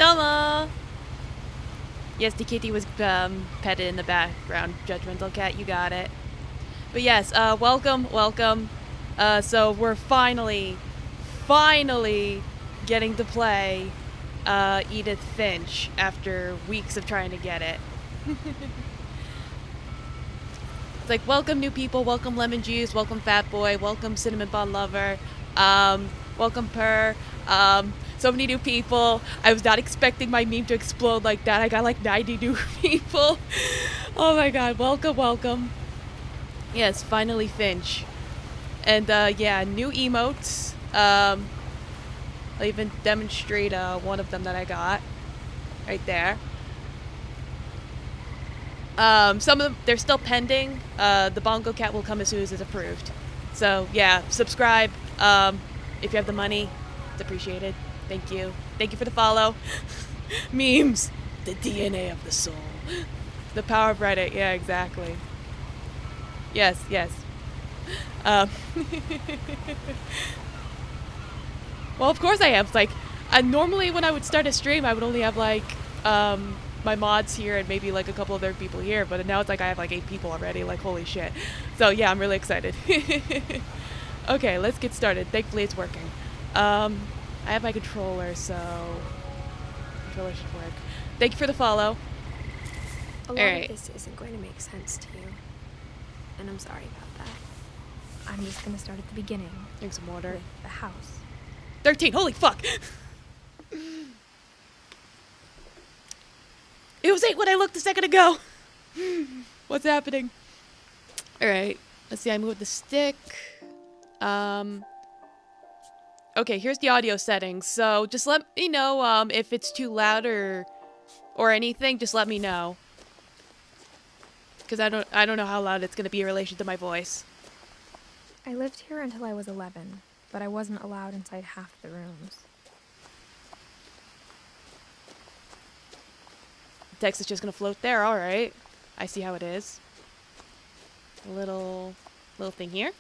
Domo! Yes, the kitty was petted in the background. Judgmental cat, you got it. But yes, welcome. So we're finally getting to play Edith Finch after weeks of trying to get it. It's like, welcome new people, welcome Lemon Juice, welcome Fat Boy, welcome Cinnamon Bun Lover, welcome Purr, so many new people. I was not expecting my meme to explode like that. I got like 90 new people. Oh my god, welcome. Yes, finally Finch. And yeah, new emotes. I'll even demonstrate one of them that I got right there. Some of them, they're still pending. The Bongo Cat will come as soon as it's approved. So, yeah, subscribe. If you have the money, it's appreciated. Thank you. Thank you for the follow. Memes. The DNA of the soul. The power of Reddit. Yeah, exactly. Yes. Well, of course I am. It's like, normally when I would start a stream, I would only have, like, my mods here and maybe like a couple other people here, but now it's like I have like 8 people already, like holy shit. So yeah, I'm really excited. Okay, let's get started. Thankfully it's working. I have my controller, so controller should work. Thank you for the follow. A lot of this isn't going to make sense to you, and I'm sorry about that. I'm just gonna start at the beginning. Drink some water. With the house. 13, holy fuck! It was 8 when I looked a second ago. What's happening? Alright. Let's see, I moved the stick. Okay, here's the audio settings. So just let me know if it's too loud or anything. Just let me know. Because I don't know how loud it's gonna be in relation to my voice. I lived here until I was 11, but I wasn't allowed inside half the rooms. Text is just gonna float there. All right, I see how it is. A little thing here.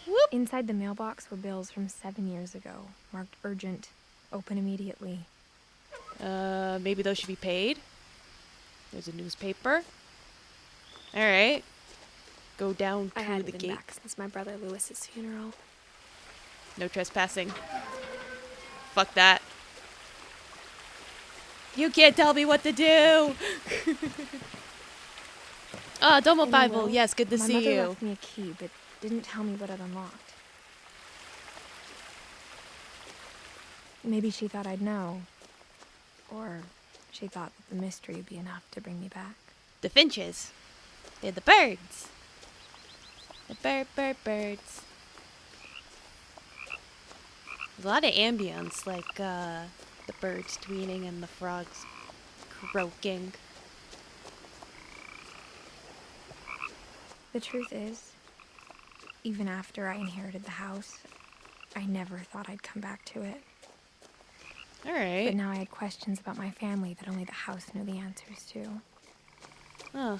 Whoop. Inside the mailbox were bills from 7 years ago, marked urgent, open immediately. Maybe those should be paid. There's a newspaper. All right, go down to I hadn't the been gate. back since my brother Lewis's funeral. No trespassing. Fuck that. You can't tell me what to do! Ah, Domo Bible. Yes, good to see you. My mother left me a key, but didn't tell me what it unlocked. Maybe she thought I'd know. Or she thought that the mystery would be enough to bring me back. The Finches. They're the birds. The birds. There's a lot of ambience, like, the birds tweeting and the frogs croaking. The truth is, even after I inherited the house, I never thought I'd come back to it. Alright. But now I had questions about my family that only the house knew the answers to. Huh.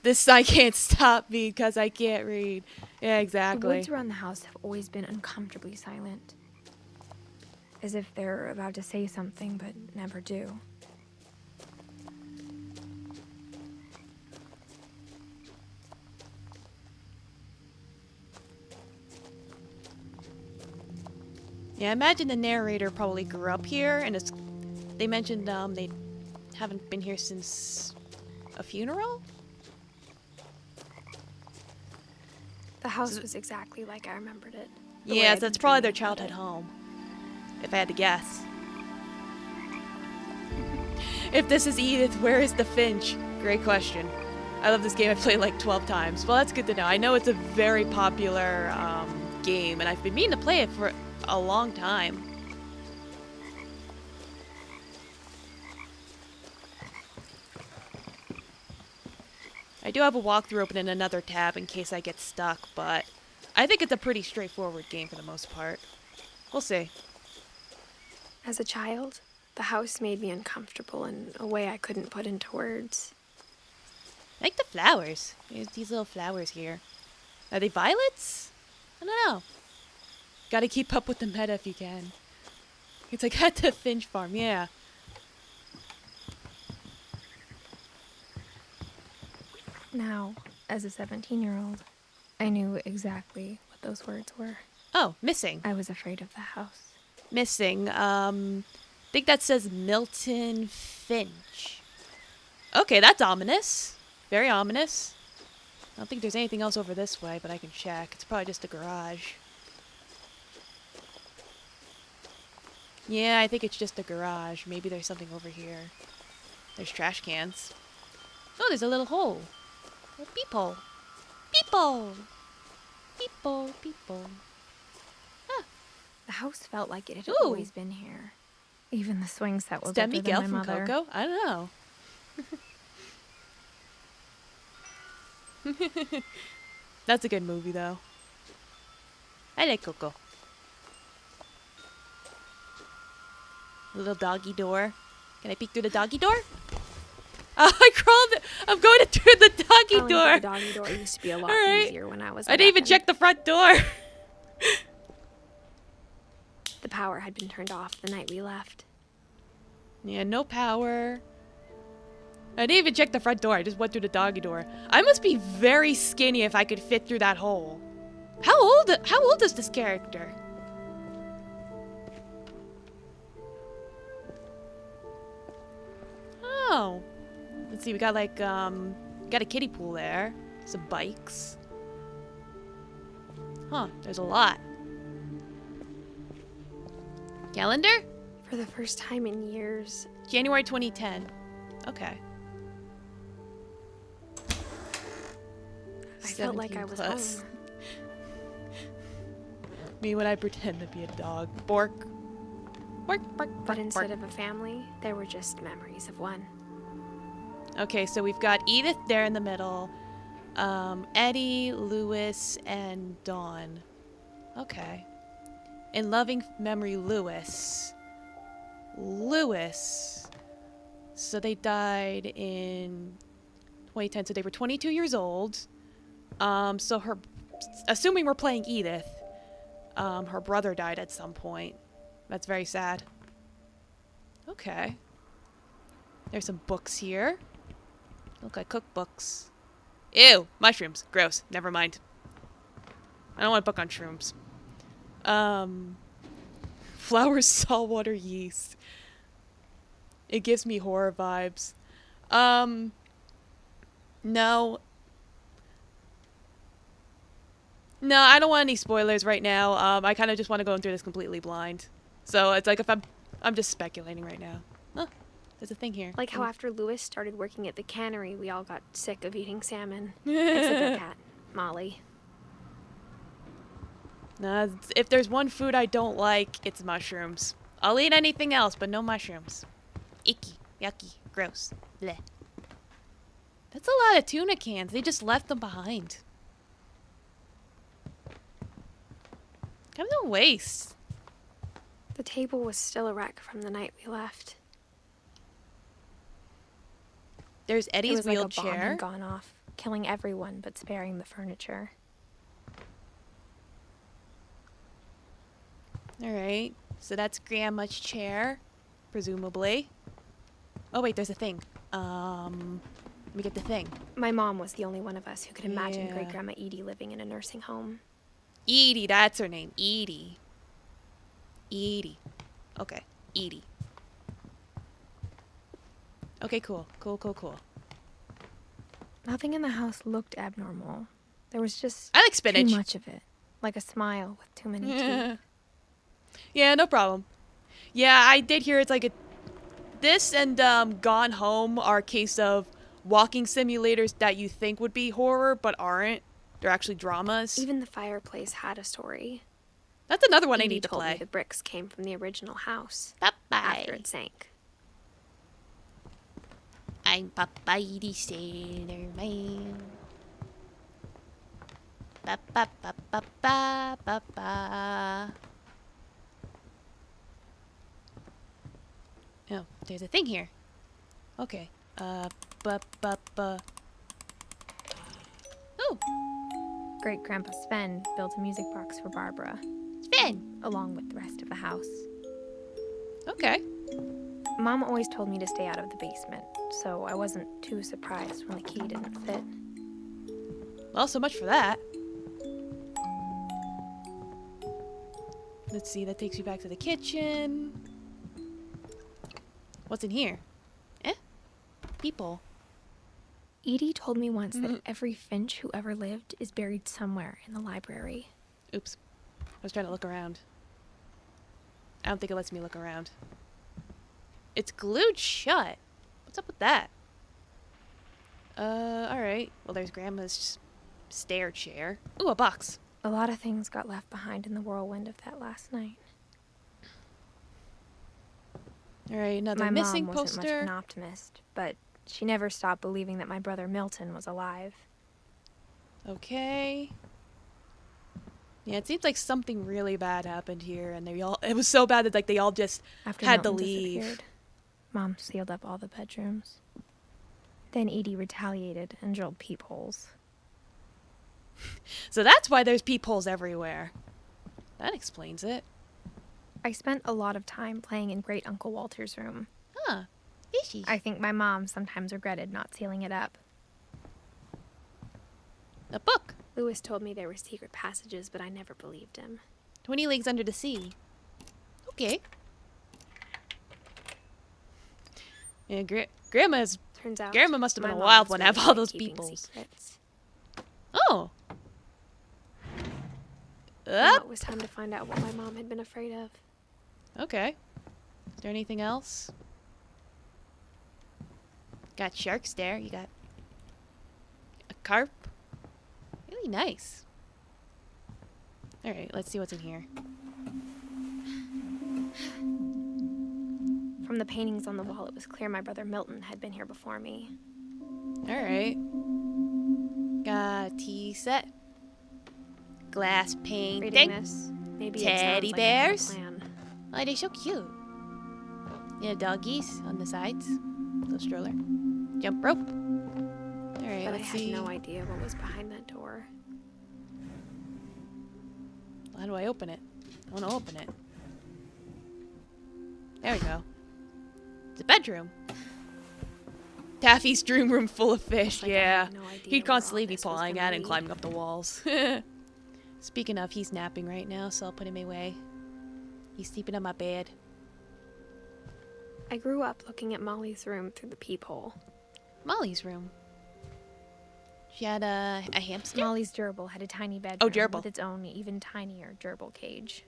This sign can't stop me because I can't read. Yeah, exactly. The woods around the house have always been uncomfortably silent. As if they're about to say something, but never do. Yeah, I imagine the narrator probably grew up here, and they mentioned they haven't been here since a funeral? The house was exactly like I remembered it. Yeah, that's probably their childhood home. If I had to guess. If this is Edith, where is the Finch? Great question. I love this game. I've played like 12 times. Well, that's good to know. I know it's a very popular game, and I've been meaning to play it for a long time. I do have a walkthrough open in another tab in case I get stuck, but I think it's a pretty straightforward game for the most part. We'll see. As a child, the house made me uncomfortable in a way I couldn't put into words. I like the flowers. There's these little flowers here. Are they violets? I don't know. Gotta keep up with the meta if you can. It's like at the Finch farm, yeah. Now, as a 17-year-old, I knew exactly what those words were. Oh, missing. I was afraid of the house. Missing. I think that says Milton Finch. Okay, that's ominous. Very ominous. I don't think there's anything else over this way, but I can check. It's probably just a garage. Yeah, I think it's just a garage. Maybe there's something over here. There's trash cans. Oh, there's a little hole. A peephole. Peephole. Peephole. Peephole. Ah. The house felt like it had Ooh. always been here. Even the swing set was Is that older Miguel than my from mother. Coco? I don't know. That's a good movie, though. I like Coco. Little doggy door. Can I peek through the doggy door? Oh, I crawled. I'm going through the doggy Crawling door. through the doggy door used to be a lot Alright. easier when I was I didn't even 11. check the front door. The power had been turned off the night we left. Yeah, no power. I didn't even check the front door. I just went through the doggy door. I must be very skinny if I could fit through that hole. How old is this character? Oh. Let's see, we got like got a kiddie pool there. Some bikes. Huh, there's a lot. Calendar? For the first time in years, January 2010. Okay. I felt like I was 17 plus. home. Me when I pretend to be a dog. Bork. Bork, bark, bark, But instead bark. of a family, there were just memories of one. Okay, so we've got Edith there in the middle. Eddie, Lewis, and Dawn. Okay. In loving memory, Lewis. So they died in 2010, so they were 22 years old. So her, assuming we're playing Edith, her brother died at some point. That's very sad. Okay. There's some books here. Look like cookbooks. Ew, mushrooms. Gross. Never mind. I don't want a book on shrooms. Flowers, saltwater yeast. It gives me horror vibes. No. No, I don't want any spoilers right now. I kind of just want to go through this completely blind. So it's like if I'm just speculating right now. Huh, there's a thing here. Like how after Lewis started working at the cannery, we all got sick of eating salmon. Except our cat, Molly. Nah, if there's one food I don't like, it's mushrooms. I'll eat anything else, but no mushrooms. Icky, yucky, gross. Bleh. That's a lot of tuna cans. They just left them behind. Kind of a waste. The table was still a wreck from the night we left. There's It Eddie's was like a bomb wheelchair. had gone off, killing everyone but sparing the furniture. Alright, so that's Grandma's chair, presumably. Oh wait, there's a thing. Let me get the thing. My mom was the only one of us who could imagine Yeah. Great-Grandma Edie living in a nursing home. Edie, that's her name. Edie. Edie. Okay, Edie. Okay, cool. Cool. Nothing in the house looked abnormal. There was just I like spinach. too much of it. Like a smile with too many teeth. Yeah, no problem. Yeah, I did hear it's like a... This and Gone Home are a case of walking simulators that you think would be horror, but aren't. They're actually dramas. Even the fireplace had a story. That's another one I Edie need to told me play. the bricks came from the original house Bye-bye. after it sank. I'm Papa Edie Sailor Man. Ba-ba-ba-ba-ba-ba-ba. Oh, there's a thing here. Okay. Ba-ba-ba. Oh, Great-Grandpa Sven built a music box for Barbara, Sven. along with the rest of the house. Okay. Mom always told me to stay out of the basement, so I wasn't too surprised when the key didn't fit. Well, so much for that. Let's see, that takes you back to the kitchen. What's in here? Eh? People. Edie told me once that every Finch who ever lived is buried somewhere in the library. Oops. I was trying to look around. I don't think it lets me look around. It's glued shut. What's up with that? Alright. Well, there's Grandma's stair chair. Ooh, a box. A lot of things got left behind in the whirlwind of that last night. Alright, another My missing mom wasn't poster. much of an optimist, but she never stopped believing that my brother Milton was alive. Okay. Yeah, it seems like something really bad happened here, and it was so bad that like they all just After had Milton to leave. disappeared, Mom sealed up all the bedrooms. Then Edie retaliated and drilled peepholes. So that's why there's peepholes everywhere. That explains it. I spent a lot of time playing in Great Uncle Walter's room. Huh. Fishy. I think my mom sometimes regretted not sealing it up. A book. Lewis told me there were secret passages, but I never believed him. 20 Leagues Under the Sea. Okay. Yeah, Grandma's... Turns out, Grandma must have been my a wild mom's one to really have all good at those keeping peepholes. secrets. Oh. Now it was time to find out what my mom had been afraid of. Okay. Is there anything else? Got sharks there. You got a carp. Really nice. Alright, let's see what's in here. From the paintings on the wall, it was clear my brother Milton had been here before me. Alright. Got a tea set. Glass painting. Reading this, maybe Teddy it sounds like I have a bears? plan. Oh, they're so cute. Yeah, doggies on the sides. Little stroller. Jump rope. Alright, But I let's had see. no idea what was behind that door. How do I open it? I want to open it. There we go. It's a bedroom. Taffy's dream room full of fish, Like I yeah. had no idea He'd where constantly all be this was pawing gonna at it and lead. climbing up the walls. Speaking of, he's napping right now, so I'll put him away. He's sleeping on my bed. I grew up looking at Molly's room through the peephole. Molly's room. She had a hamster? Molly's gerbil had a tiny bedroom Oh, gerbil. with its own even tinier gerbil cage.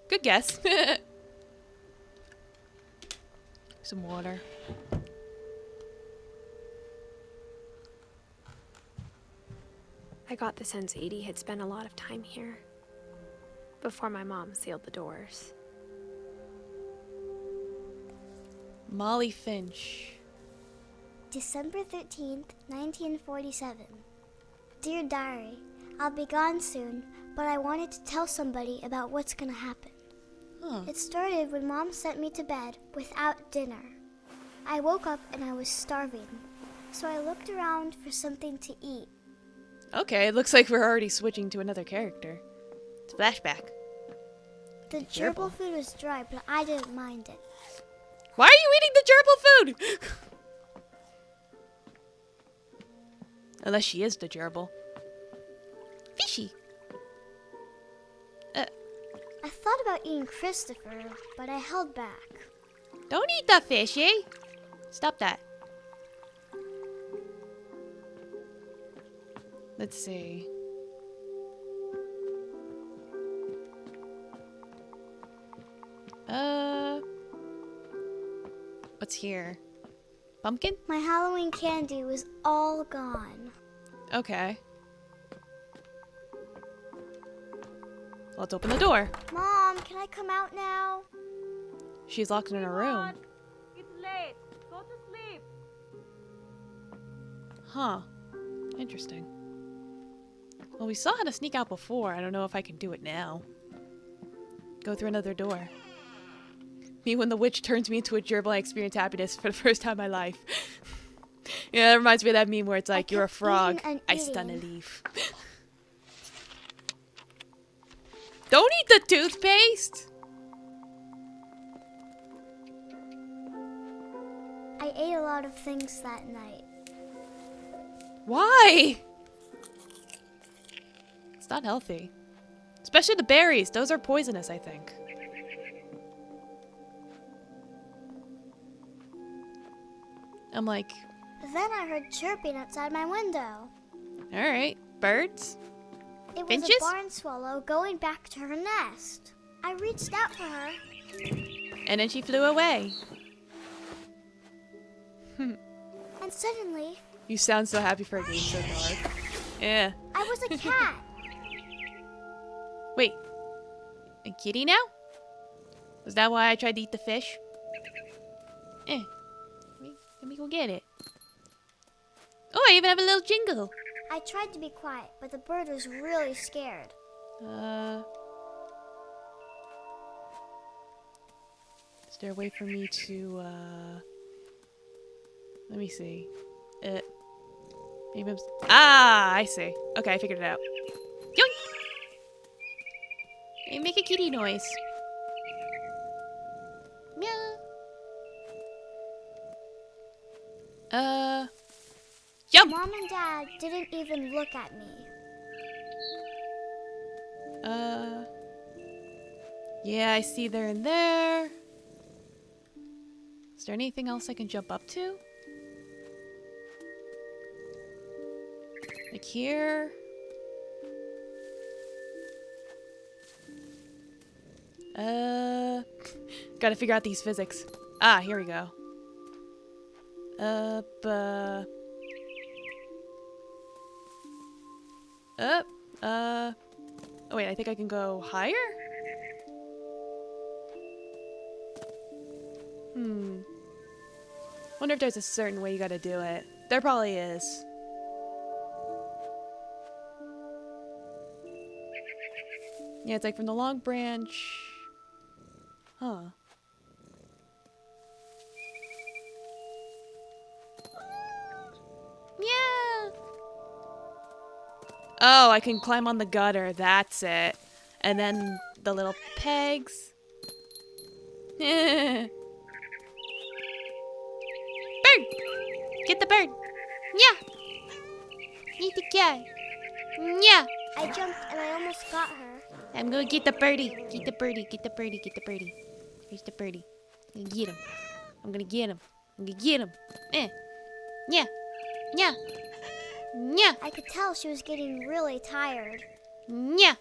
Good guess. Some water. I got the sense Edie had spent a lot of time here before my mom sealed the doors. Molly Finch. December 13th, 1947. Dear Diary, I'll be gone soon, but I wanted to tell somebody about what's gonna happen. Huh. It started when Mom sent me to bed without dinner. I woke up and I was starving, so I looked around for something to eat. Okay, it looks like we're already switching to another character. It's a flashback. The Gerbil. gerbil food was dry, but I didn't mind it. Why are you eating the gerbil food? Unless she is the gerbil. Fishy. I thought about eating Christopher, but I held back. Don't eat the fishy. Stop that. Let's see. What's here? Pumpkin? My Halloween candy was all gone. Okay. Let's open the door. Mom, can I come out now? She's locked in her room. It's late. Go to sleep. Huh. Interesting. Well, we saw how to sneak out before. I don't know if I can do it now. Go through another door. Me, when the witch turns me into a gerbil, I experience happiness for the first time in my life. Yeah, that reminds me of that meme where it's like, you're a kept frog, eating and I stun a eating. leaf. Don't eat the toothpaste! I ate a lot of things that night. Why? It's not healthy. Especially the berries. Those are poisonous, I think. I'm like, Then I heard chirping outside my window. alright, birds? It was Finches? a barn swallow going back to her nest. I reached out for her. And then she flew away. And suddenly, You sound so happy for a game so dark. Yeah. I was a cat. Wait. A kitty now? Was that why I tried to eat the fish? Let me go get it. Oh, I even have a little jingle. I tried to be quiet, but the bird was really scared. Is there a way for me to, let me see. Maybe I'm... Ah, I see. Okay, I figured it out. Yoink! Hey, make a kitty noise. Meow. Jump! Mom and Dad didn't even look at me. Yeah, I see there and there. Is there anything else I can jump up to? Like here? Gotta figure out these physics. Ah, here we go. Oh wait, I think I can go higher? Wonder if there's a certain way you gotta do it. There probably is. Yeah, it's like from the long branch. Huh. Yeah. Oh, I can climb on the gutter. That's it. And then the little pegs. Bird! Get the bird. Yeah. Eat the cat. Yeah. I jumped and I almost got her. I'm gonna get the birdie. Get the birdie. Get the birdie. Get the birdie. Here's the birdie. I'm gonna get him. I'm gonna get him. I'm gonna get him. Yeah. Yeah. Yeah. I could tell she was getting really tired. Yeah.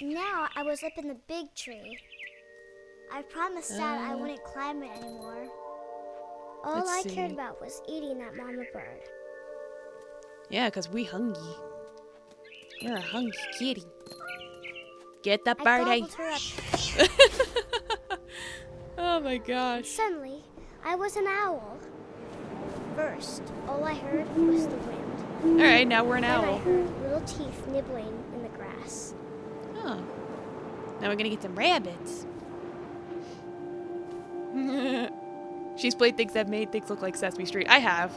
Now I was up in the big tree. I promised Dad I wouldn't climb it anymore. All Let's I cared see. about was eating that mama bird. Yeah, 'cause we hungry. You're a hungry kitty. Get the I birdie. gobbled her up. Oh my gosh. Suddenly, I was an owl. First, all I heard was the wind. Alright, now we're an Then I owl. heard little teeth nibbling in the grass. Oh. Now we're gonna get some rabbits. She's played things that made things look like Sesame Street. I have.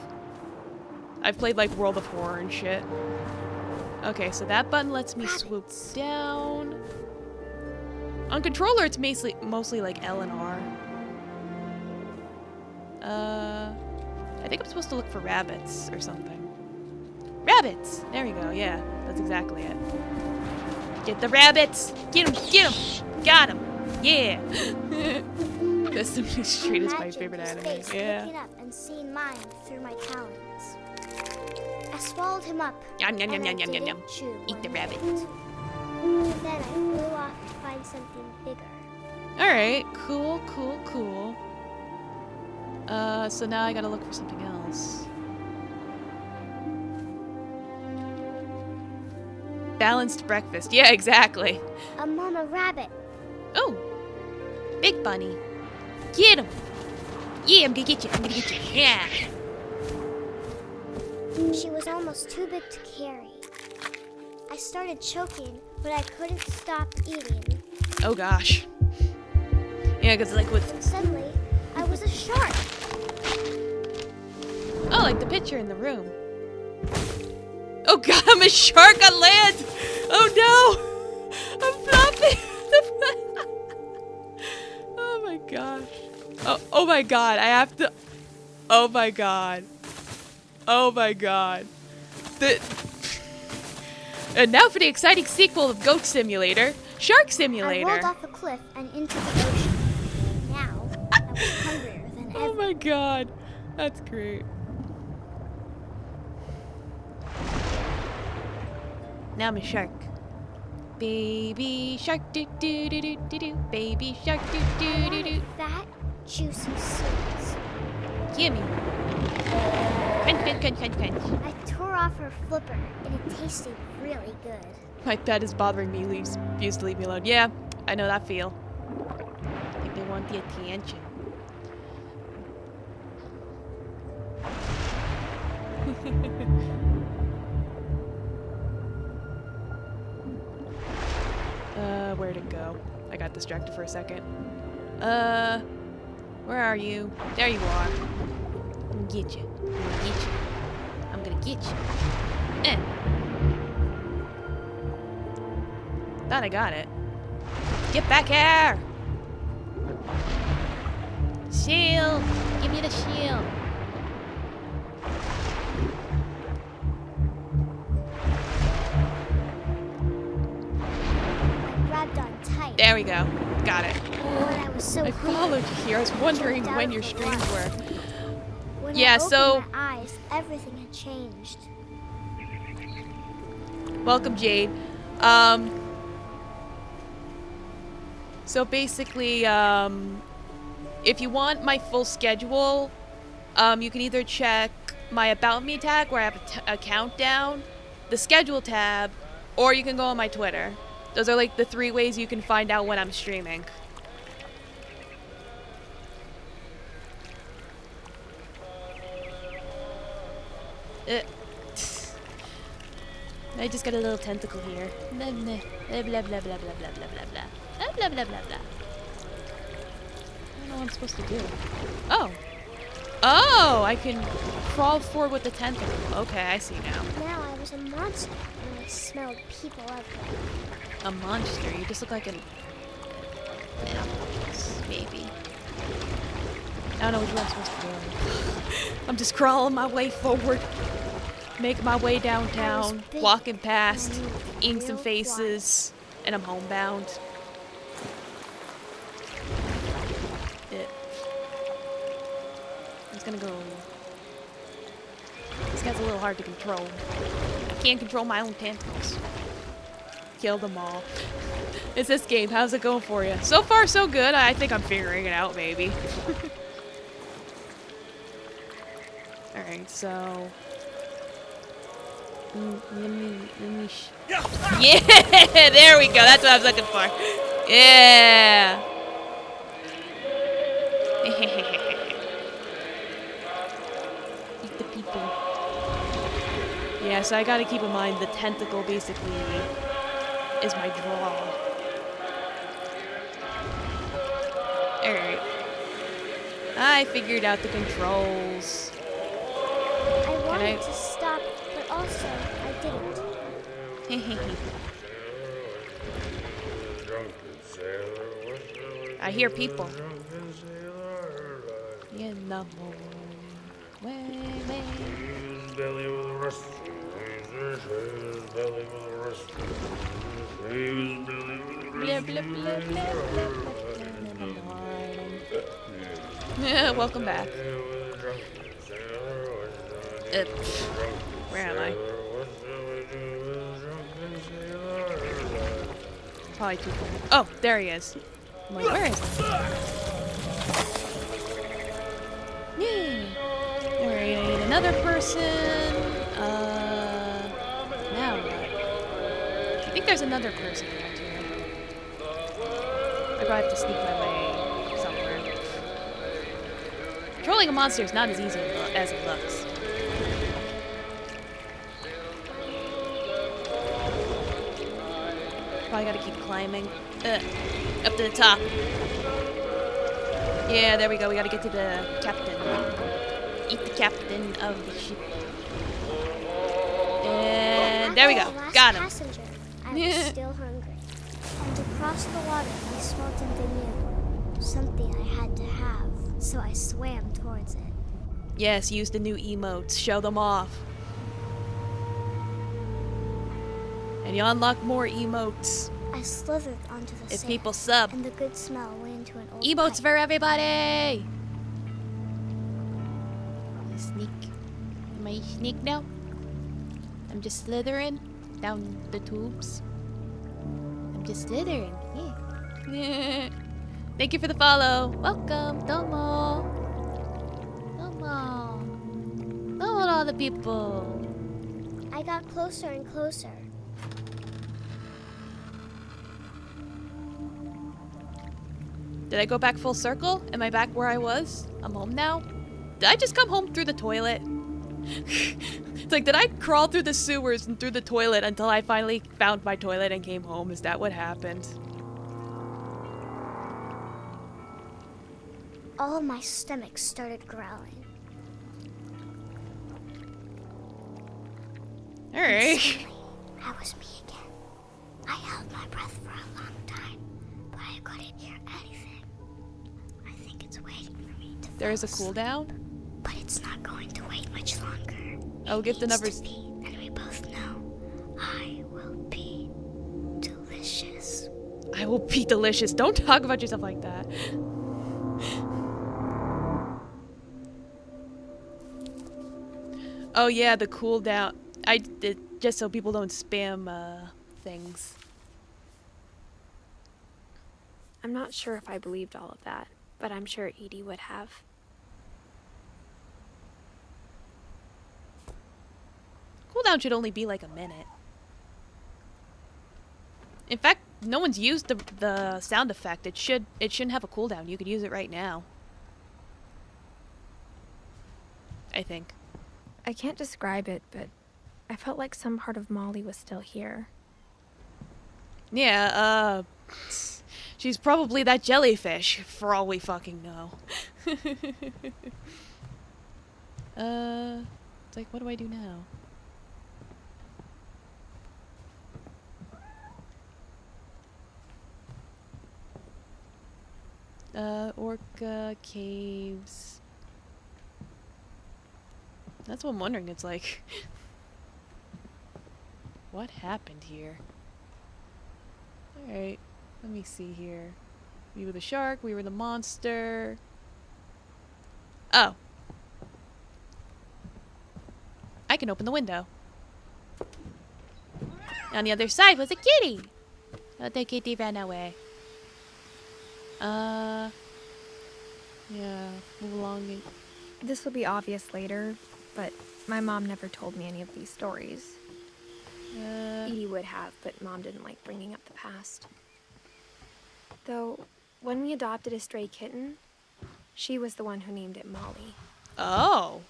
I've played like World of Horror and shit. Okay, so that button lets me swoop down. On controller, it's mostly like L and R. I think I'm supposed to look for rabbits or something. Rabbits! There we go, yeah. That's exactly it. Get the rabbits! Get them! Get them! Got them! Yeah! Sesame Street is my Imagine favorite his anime. face Yeah. looking up and seeing mine through my talons. I swallowed him up. Yum, yum, and yum, I yum, yum, yum. didn't chew Eat one the rabbit. bit. Then I flew off to find something bigger. Alright, cool, cool, cool. So now I gotta look for something else. Balanced breakfast. Yeah, exactly. A mama rabbit. Oh! Big bunny. Get him! Yeah, I'm gonna get you. I'm gonna get you. Yeah! She was almost too big to carry. I started choking, but I couldn't stop eating. Oh gosh. Yeah, because like with... Suddenly, I was a shark. Oh, like the picture in the room. Oh god, I'm a shark on land! Oh no! I'm flopping! Oh my gosh. Oh my god, I have to... Oh my god. Oh my god. And now for the exciting sequel of Goat Simulator, Shark Simulator. I rolled off a cliff and into the ocean. Now, I was hungrier than Oh ever. my god. That's great. Now I'm a shark. Baby shark do do do do do do. Baby shark do do do do. Fat, juicy suits. Gimme. Crunch, crunch, crunch, crunch, crunch. I tore off her flipper, and it tasted really good. My pet is bothering me. Refuse to leave me alone. Yeah, I know that feel. I think they want the attention. Where'd it go? I got distracted for a second. Where are you? There you are. I'm gonna get you. I'm gonna get you. I'm gonna get you. Thought I got it. Get back here! Shield! Give me the shield. Grabbed on tight. There we go. Got it. When I was so I hungry, followed you here. I was wondering jumped out when of your the streams water. were. When Yeah, I opened so- my eyes, everything had changed. Welcome, Jade. So basically, if you want my full schedule, you can either check my About Me tag where I have a countdown, the schedule tab, or you can go on my Twitter. Those are like the 3 ways you can find out when I'm streaming. I just got a little tentacle here. Blah blah blah blah blah blah blah blah blah blah blah blah blah blah blah. I don't know what I'm supposed to do. Oh. Oh, I can crawl forward with the tentacle. Okay, I see now. Now I was a monster, and I smelled people everywhere. A monster. You just look like an maybe. I don't know which one I'm supposed to do. I'm just crawling my way forward. Making my way downtown, big walking past, and I moved eating some real faces, and I'm homebound. I'm just gonna go. This guy's a little hard to control. I can't control my own tentacles. Kill them all. It's this game. How's it going for you? So far, so good. I think I'm figuring it out, maybe. Alright, so... let me yeah, there we go. That's what I was looking for. Yeah. Eat the people. Yeah, so I gotta keep in mind the tentacle basically is my draw. Alright. I figured out the controls. I wanted I- to stop, but also I didn't. I hear people. In the way. Blah, blah, blah, blah, blah. Yeah, welcome back. Where am I? Probably too far. Oh, there he is. I'm like, where is he? Yay! Alright, I need another person. Now what? I think there's another person around here. I probably have to sneak my way somewhere. Controlling a monster is not as easy as it looks. Probably gotta keep climbing. Up to the top. Yeah, there we go. We gotta get to the captain. Eat the captain of the ship. And there we go. After the last Got him. Passenger, I was still hungry. And across the water, I smelled something new. Something I had to have. So I swam towards it. Yes, use the new emotes. Show them off. And you unlock more emotes I slithered onto the if sand, people sub. and the good smell went into an old Emotes pipe. for everybody! Sneak. Am I a sneak now? I'm just slithering down the tubes. I'm just slithering. Yeah. Thank you for the follow. Welcome. Domo. Domo. Domo to all the people. I got closer and closer. Did I go back full circle? Am I back where I was? I'm home now? Did I just come home through the toilet? It's like, did I crawl through the sewers and through the toilet until I finally found my toilet and came home? Is that what happened? All of my stomach started growling. Alright. Suddenly, that was me again. I held my breath for a long time, but I couldn't hear anything. I think it's waiting for me to There is a fall asleep, cooldown? but it's not going to wait much longer. Oh, It give the needs numbers. to be, and we both know I will be delicious. I will be delicious. Don't talk about yourself like that. Oh yeah, the cooldown. I did just so people don't spam things. I'm not sure if I believed all of that, but I'm sure Edie would have. Cooldown should only be like a minute. In fact, no one's used the sound effect. It shouldn't have a cooldown. You could use it right now. I think. I can't describe it, but I felt like some part of Molly was still here. Yeah, she's probably that jellyfish, for all we fucking know. It's like, what do I do now? Orca caves. That's what I'm wondering. It's like, what happened here? Alright, let me see here. We were the shark, we were the monster. Oh. I can open the window. On the other side was a kitty! Oh, the kitty ran away. Yeah, move along. This will be obvious later, but my mom never told me any of these stories. Edie would have, but Mom didn't like bringing up the past. Though, when we adopted a stray kitten, she was the one who named it Molly. Oh,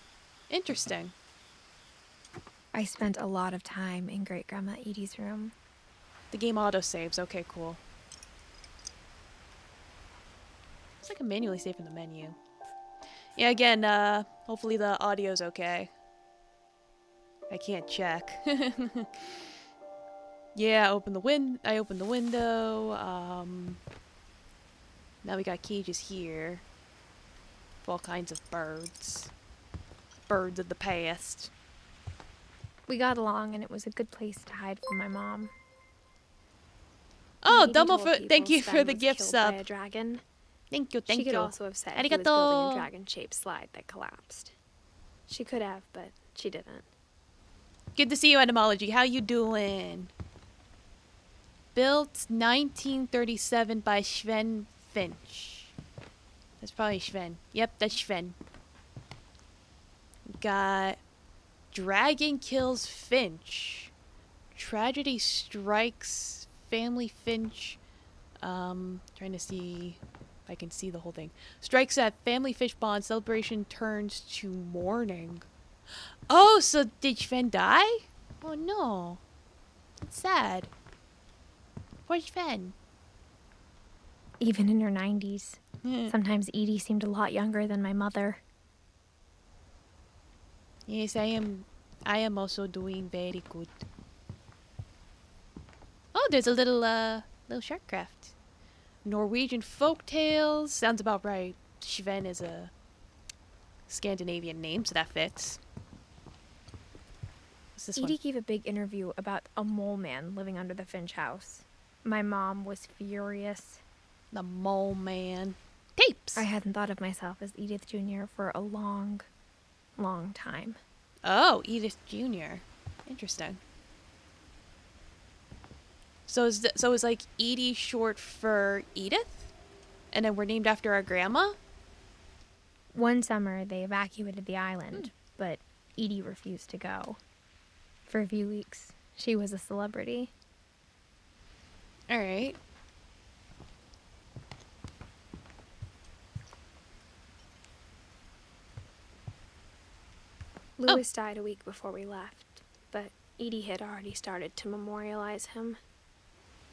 interesting. I spent a lot of time in Great-Grandma Edie's room. The game auto-saves. Okay, cool. It's like a manually save in the menu. Yeah, again, hopefully the audio's okay. I can't check. Yeah, I opened the window. Now we got cages here. All kinds of birds. Birds of the past. We got along, and it was a good place to hide from my mom. Oh, Edie Domo, told thank people you for Sven the was gift killed sub. by a dragon. Thank you, thank She could you. also have said he was Arigato. building a dragon-shaped slide that collapsed. She could have, but she didn't. Good to see you, Etymology. How you doing? Built 1937 by Sven Finch. That's probably Sven. Yep, that's Sven. Got Dragon Kills Finch. Tragedy Strikes Family Finch. Trying to see if I can see the whole thing. Strikes at Family Fish Bond. Celebration turns to mourning. Oh, so did Sven die? Oh no. It's sad. Poor Sven. Even in her 90s. Sometimes Edie seemed a lot younger than my mother. Yes, I am also doing very good. Oh, there's a little shark craft. Norwegian folk tales. Sounds about right. Sven is a Scandinavian name, so that fits. What's this Edie one? gave a big interview about a mole man living under the Finch house. My mom was furious. The Mole Man. Tapes! I hadn't thought of myself as Edith Jr. for a long, long time. Oh, Edith Jr. Interesting. So is like Edie short for Edith? And then we're named after our grandma? One summer, they evacuated the island, but Edie refused to go. For a few weeks, she was a celebrity. Alright. Lewis died a week before we left, but Edie had already started to memorialize him.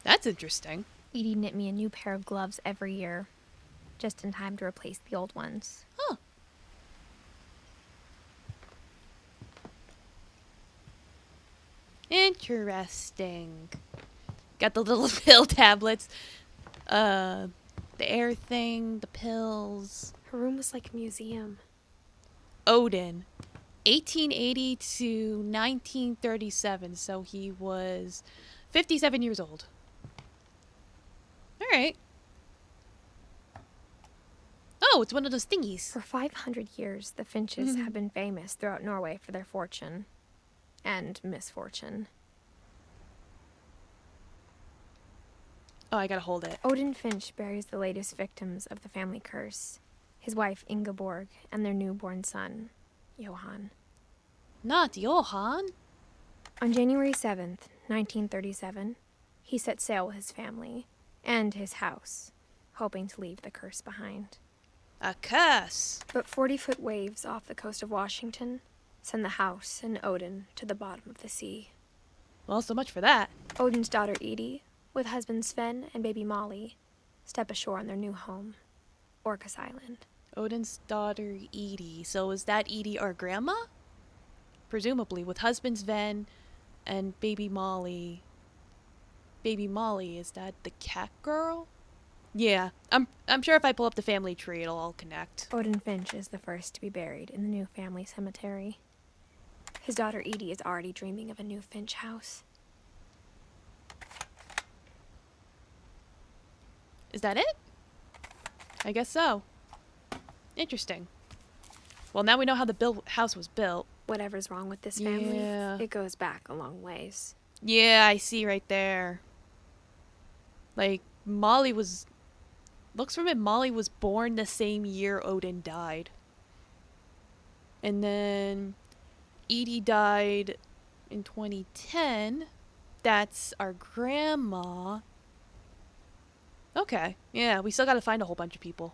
That's interesting. Edie knit me a new pair of gloves every year, just in time to replace the old ones. Huh. Interesting. Got the little pill tablets. The air thing, the pills. Her room was like a museum. Odin. 1880 to 1937, so he was 57 years old. Alright. Oh, it's one of those thingies. For 500 years, the Finches have been famous throughout Norway for their fortune and misfortune. Oh, I gotta hold it. Odin Finch buries the latest victims of the family curse, his wife Ingeborg and their newborn son, Johann. Not Johann. On January 7th, 1937, he set sail with his family and his house, hoping to leave the curse behind. A curse. But 40-foot waves off the coast of Washington send the house and Odin to the bottom of the sea. Well, so much for that. Odin's daughter Edie, with husband Sven and baby Molly, step ashore on their new home, Orcas Island. Odin's daughter Edie. So is that Edie our grandma? Presumably, with husband Sven and baby Molly. Baby Molly, is that the cat girl? Yeah, I'm sure if I pull up the family tree, it'll all connect. Odin Finch is the first to be buried in the new family cemetery. His daughter Edie is already dreaming of a new Finch house. Is that it? I guess so. Interesting. Well, now we know how the house was built. Whatever's wrong with this family, Yeah. it goes back a long ways. Yeah, I see right there. Like, Molly was... Looks from it, Molly was born the same year Odin died. And then Edie died in 2010. That's our grandma. Okay, yeah, we still gotta find a whole bunch of people.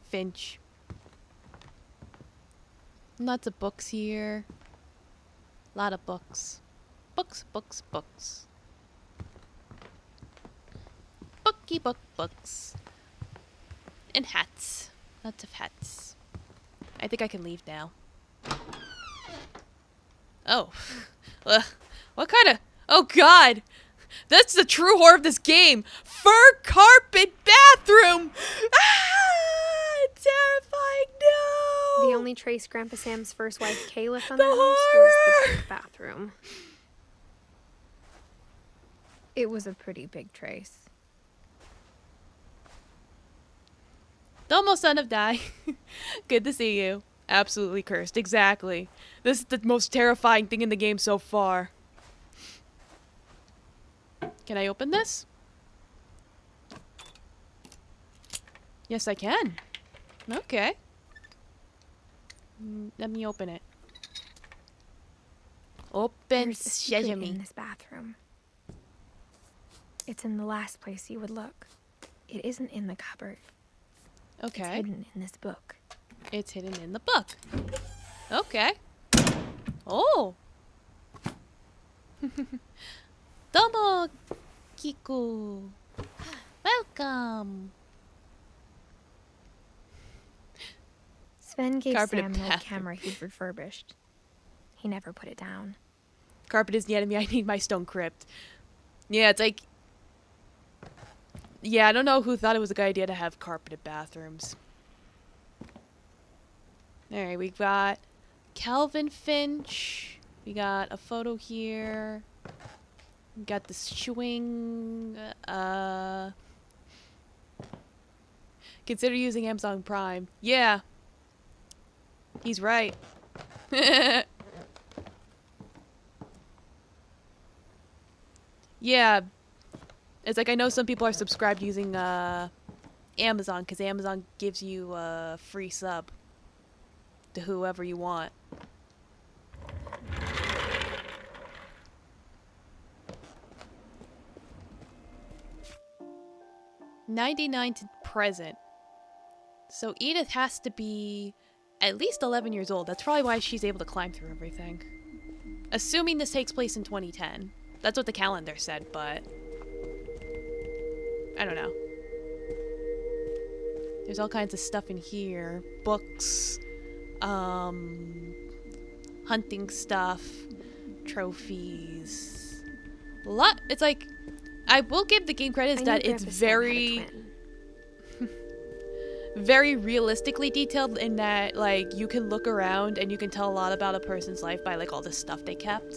Finch. Lots of books here. Lot of books. Books, books, books. Books. And hats. Lots of hats. I think I can leave now. Oh. What kind of... Oh god! That's the true horror of this game! Fur carpet bathroom! Ah! Terrifying, no! The only trace Grandpa Sam's first wife Kay left on The the house was horror! the big bathroom. It was a pretty big trace. The almost son of Die. Good to see you. Absolutely cursed. Exactly. This is the most terrifying thing in the game so far. Can I open this? Yes, I can. Okay. Let me open it. Open There's a secret sesame. in this bathroom. It's in the last place you would look. It isn't in the cupboard. It's Okay. hidden in this book. It's hidden in the book. Okay. Oh. Domo, Kiku. Welcome. Sven gave Carpeted Sam an old bathroom. camera he'd refurbished. He never put it down. carpet is the enemy. I need my stone crypt. Yeah, it's like... Yeah, I don't know who thought it was a good idea to have carpeted bathrooms. Alright, we got Calvin Finch. We got a photo here. We got the swing. Consider using Amazon Prime. Yeah. He's right. Yeah. It's like I know some people are subscribed using Amazon because Amazon gives you a free sub to whoever you want. '99 to present. So Edith has to be at least 11 years old. That's probably why she's able to climb through everything. Assuming this takes place in 2010. That's what the calendar said, but... I don't know. There's all kinds of stuff in here. Books. Hunting stuff. Trophies. A lot. It's like... I will give the game credits that it's very... very realistically detailed in that, like, you can look around and you can tell a lot about a person's life by, like, all the stuff they kept.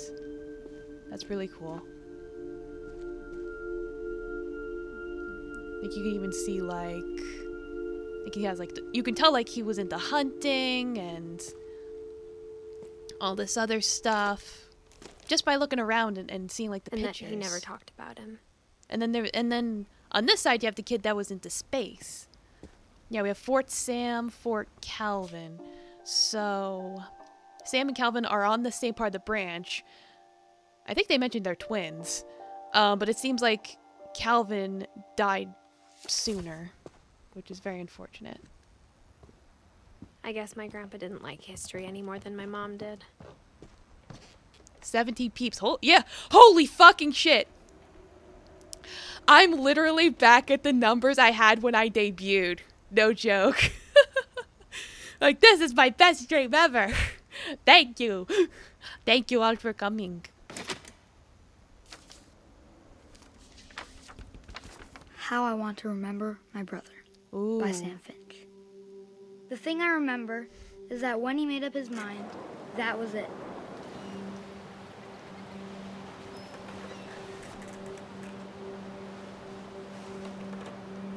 That's really cool. Like, you can even see, like he has, like, you can tell, like, he was into hunting and all this other stuff just by looking around and seeing, like, the pictures. And that he never talked about him. And then on this side, you have the kid that was into space. Yeah, we have Fort Sam, Fort Calvin. So, Sam and Calvin are on the same part of the branch. I think they mentioned they're twins. But it seems like Calvin died sooner, which is very unfortunate. I guess my grandpa didn't like history any more than my mom did. 17 peeps. Yeah, holy fucking shit! I'm literally back at the numbers I had when I debuted. No joke. Like, this is my best stream ever. Thank you. Thank you all for coming. How I Want to Remember My Brother Ooh. by Sam Finch. The thing I remember is that when he made up his mind, that was it.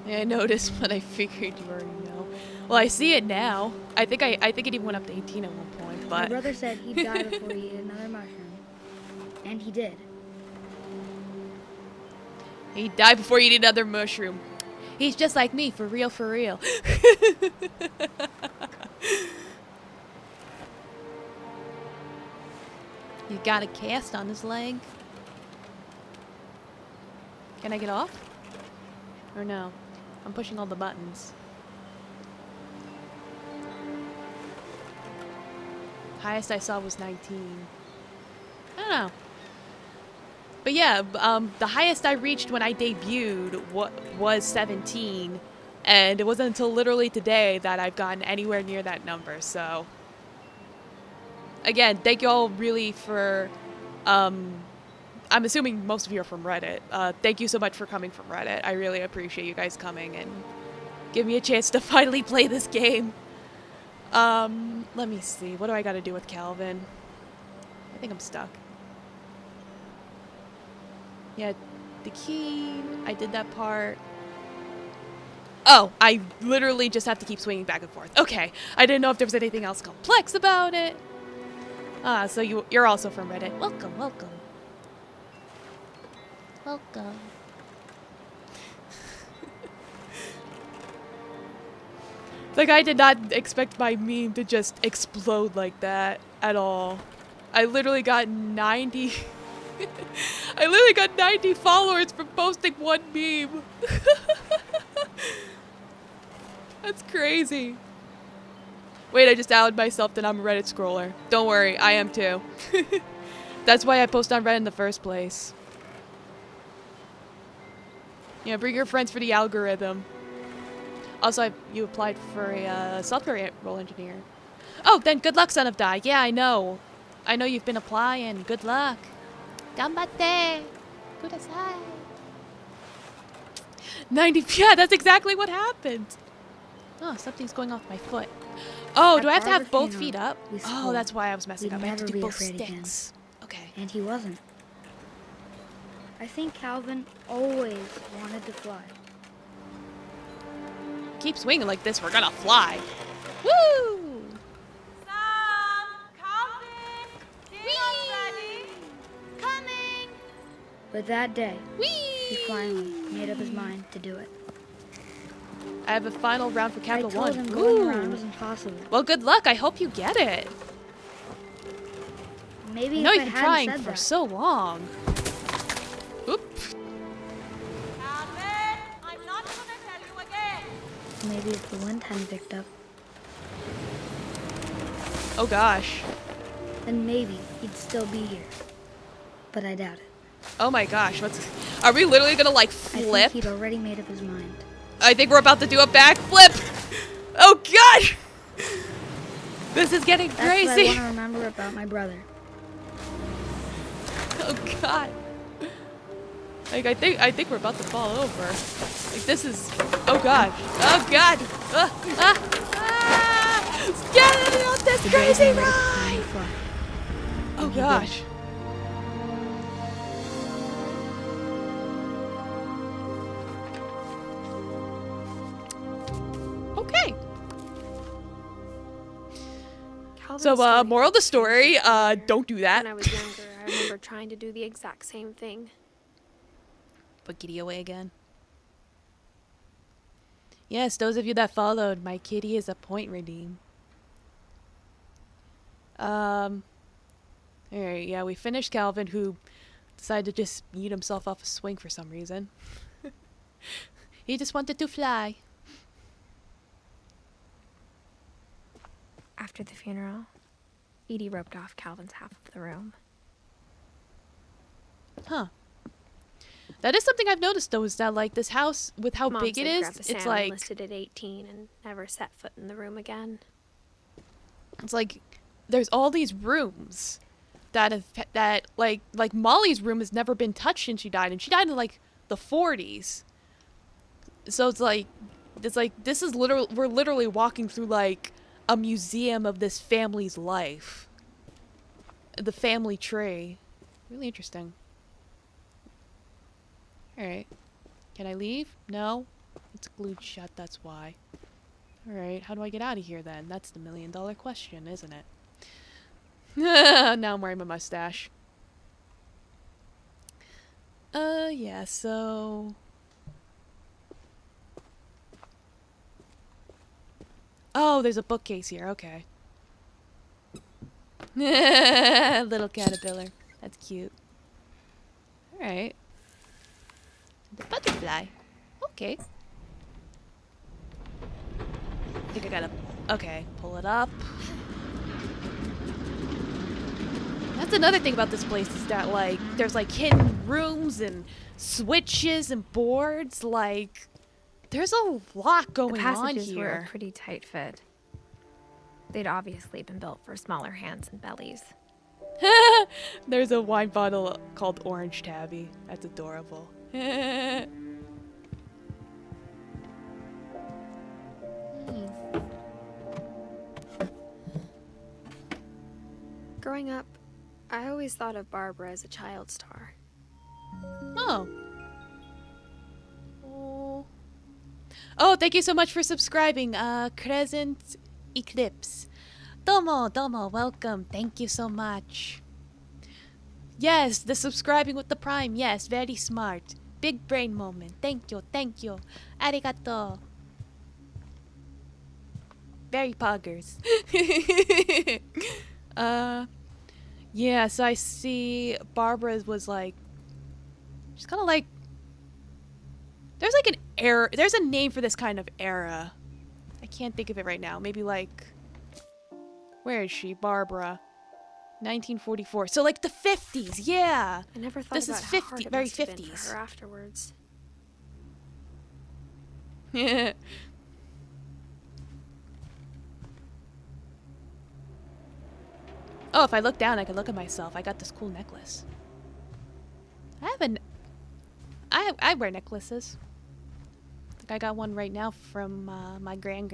Yeah, I noticed, but I figured you already know. Well, I see it now. I think it even went up to 18 at one point, but... My brother said he'd die before he ate another mushroom. And he did. He died before he ate another mushroom. He's just like me, for real, for real. He got a cast on his leg. Can I get off? Or no? I'm pushing all the buttons. Highest I saw was 19. I don't know. But yeah, the highest I reached when I debuted was 17. And it wasn't until literally today that I've gotten anywhere near that number, so... Again, thank you all really for... I'm assuming most of you are from Reddit. Thank you so much for coming from Reddit. I really appreciate you guys coming and give me a chance to finally play this game. Let me see. What do I gotta do with Calvin? I think I'm stuck. Yeah, the key. I did that part. Oh, I literally just have to keep swinging back and forth. Okay. I didn't know if there was anything else complex about it. So you're also from Reddit. Welcome, welcome. Welcome. Like, I did not expect my meme to just explode like that at all. I literally got 90... I literally got 90 followers from posting one meme. That's crazy. Wait, I just outed myself that I'm a Reddit scroller. Don't worry, I am too. That's why I post on Reddit in the first place. Yeah, bring your friends for the algorithm. Also, you applied for a software role engineer. Oh, then good luck, Son of Die. Yeah, I know. I know you've been applying. Good luck. Ganbatte! Kudasai! 90, yeah, that's exactly what happened. Oh, something's going off my foot. Oh, do I have to have both feet up? Oh, that's why I was messing up. I have to do both sticks. Okay. And he wasn't. I think Calvin always wanted to fly. Keep swinging like this, we're gonna fly. Woo! Sam! Calvin! Dinner's ready! Coming! But that day, he Whee! finally made up his mind to do it. I have a final round for I Capital told 1. him going Ooh. around was impossible. Well, good luck. I hope you get it. Maybe I know if you've I been hadn't trying said for that. so long. Oop. Calvin! I'm not gonna tell you again! Maybe if the wind hadn't picked up, Oh gosh. then maybe he'd still be here. But I doubt it. Oh my gosh. Are we literally gonna like I flip? think he'd already made up his mind. I think we're about to do a backflip. Oh gosh. This is getting That's what I crazy. want to remember about my brother. Oh god. Like I think we're about to fall over. Like this is. Oh god. Oh god. Get on this The day crazy he made up his mind ride. to fly. Oh And he did. gosh. Okay. Calvin's So, story moral of the felt story, strangely familiar. don't do that. When I was younger, I remember trying to do the exact same thing. Put Kitty away again. Yes, those of you that followed, my kitty is a point redeem. Alright, yeah, we finished Calvin, who decided to just eat himself off a swing for some reason. He just wanted to fly. After the funeral, Edie roped off Calvin's half of the room. Huh. That is something I've noticed, though, is that, like, this house, with how Mom big it said is, Grandpa it's Sam like, enlisted at 18 and never set foot in the room again. it's like, there's all these rooms that have, like Molly's room has never been touched since she died, and she died in, like, the 40s. So it's like, this is we're literally walking through, like, a museum of this family's life. The family tree. Really interesting. Alright. Can I leave? No? It's glued shut, that's why. Alright, how do I get out of here then? That's the $1,000,000 question, isn't it? Now I'm wearing my mustache. Yeah, so... Oh, there's a bookcase here, okay. Little caterpillar. That's cute. Alright. The butterfly. Okay. I think I gotta... Okay, pull it up. That's another thing about this place is that, like, there's, like, hidden rooms and switches and boards. Like, there's a lot The going on passages were a here. pretty tight fit. They'd obviously been built for smaller hands and bellies. There's a wine bottle called Orange Tabby. That's adorable. Growing up, I always thought of Barbara as a child star. Oh. Oh. Oh, thank you so much for subscribing. Crescent Eclipse. Domo, welcome. Thank you so much. Yes, the subscribing with the Prime. Yes, very smart. Big brain moment. Thank you. Arigato. Very poggers. Yeah, so I see Barbara was like, she's kind of like, there's like an era, there's a name for this kind of era. I can't think of it right now. Maybe like, where is she? Barbara. 1944. So like the 50s, yeah. I never thought This about is how 50 hard it very must have been 50s. for her afterwards. Oh, if I look down, I can look at myself. I got this cool necklace. I wear necklaces. I think I got one right now from my gran.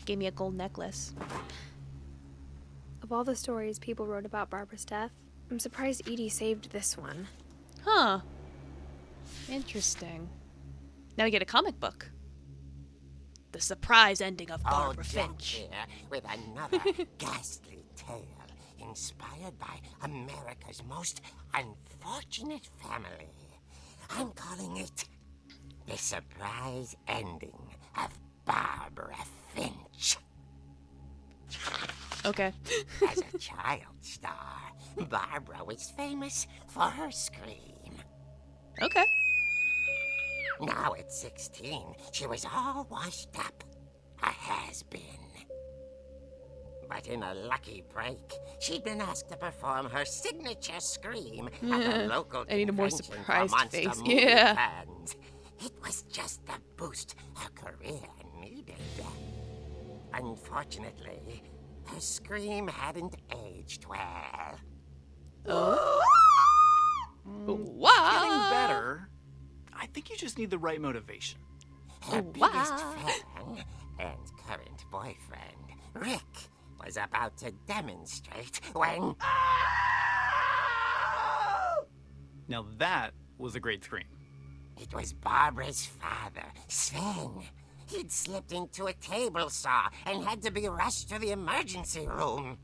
Gave me a gold necklace. Of all the stories people wrote about Barbara's death, I'm surprised Edie saved this one. Huh. Interesting. Now we get a comic book. The surprise ending of Barbara Finch. Here with another ghastly tale inspired by America's most unfortunate family. I'm calling it The Surprise Ending of Barbara Finch. Okay. As a child star, Barbara was famous for her scream. Okay. Now at 16, she was all washed up. A has-been. But in a lucky break, she'd been asked to perform her signature scream at a local I need a more convention for surprised Monster face. movie Yeah. fans. It was just the boost her career needed. Unfortunately, her scream hadn't aged well. Wow. Getting better. I think you just need the right motivation. Her biggest fan and current boyfriend, Rick, was about to demonstrate when... Now that was a great scream. It was Barbara's father, Sven. He'd slipped into a table saw and had to be rushed to the emergency room.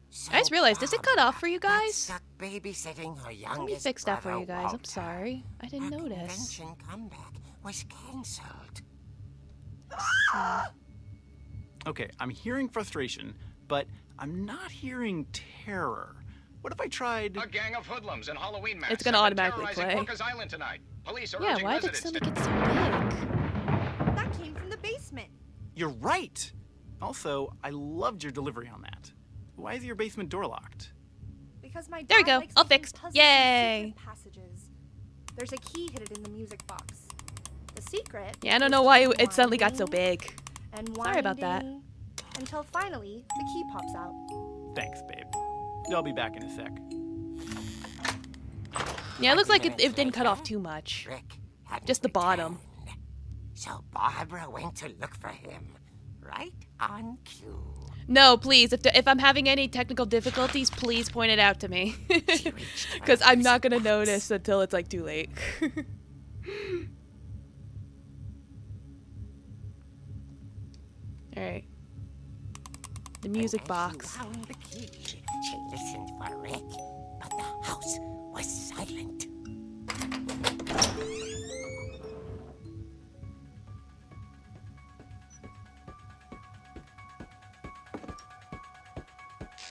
So I just realized, does it cut off for you got guys? stuck babysitting her Let youngest me fix that for brother, you guys. I'm Walter. sorry. I didn't Her notice. convention comeback was cancelled. Okay, I'm hearing frustration, but I'm not hearing terror. What if I tried... A gang of hoodlums in Halloween masks It's gonna have been automatically terrorizing play. Orcas Island tonight. Police are Yeah, urging why did residents it to... get so big? That came from the basement. You're right! Also, I loved your delivery on that. Why is your basement door locked? Because my There we dad go. likes All to do fixed. puzzles Yay. and secret passages. There's a key hidden in the music box. The secret. Yeah, I don't is know to why keep it suddenly got so winding big. And Sorry about that. winding Until finally the key pops out. Thanks, babe. I'll be back in a sec. Yeah, it looks like 20 it didn't minutes cut off later, too much. Rick hadn't Just the bottom. returned. So Barbara went to look for him, right on cue. No, please. If I'm having any technical difficulties, please point it out to me. She reached for Because the I'm not music gonna box. notice until it's like too late. Alright. The music And as box. She found the key. She listened for Rick, but the house was silent.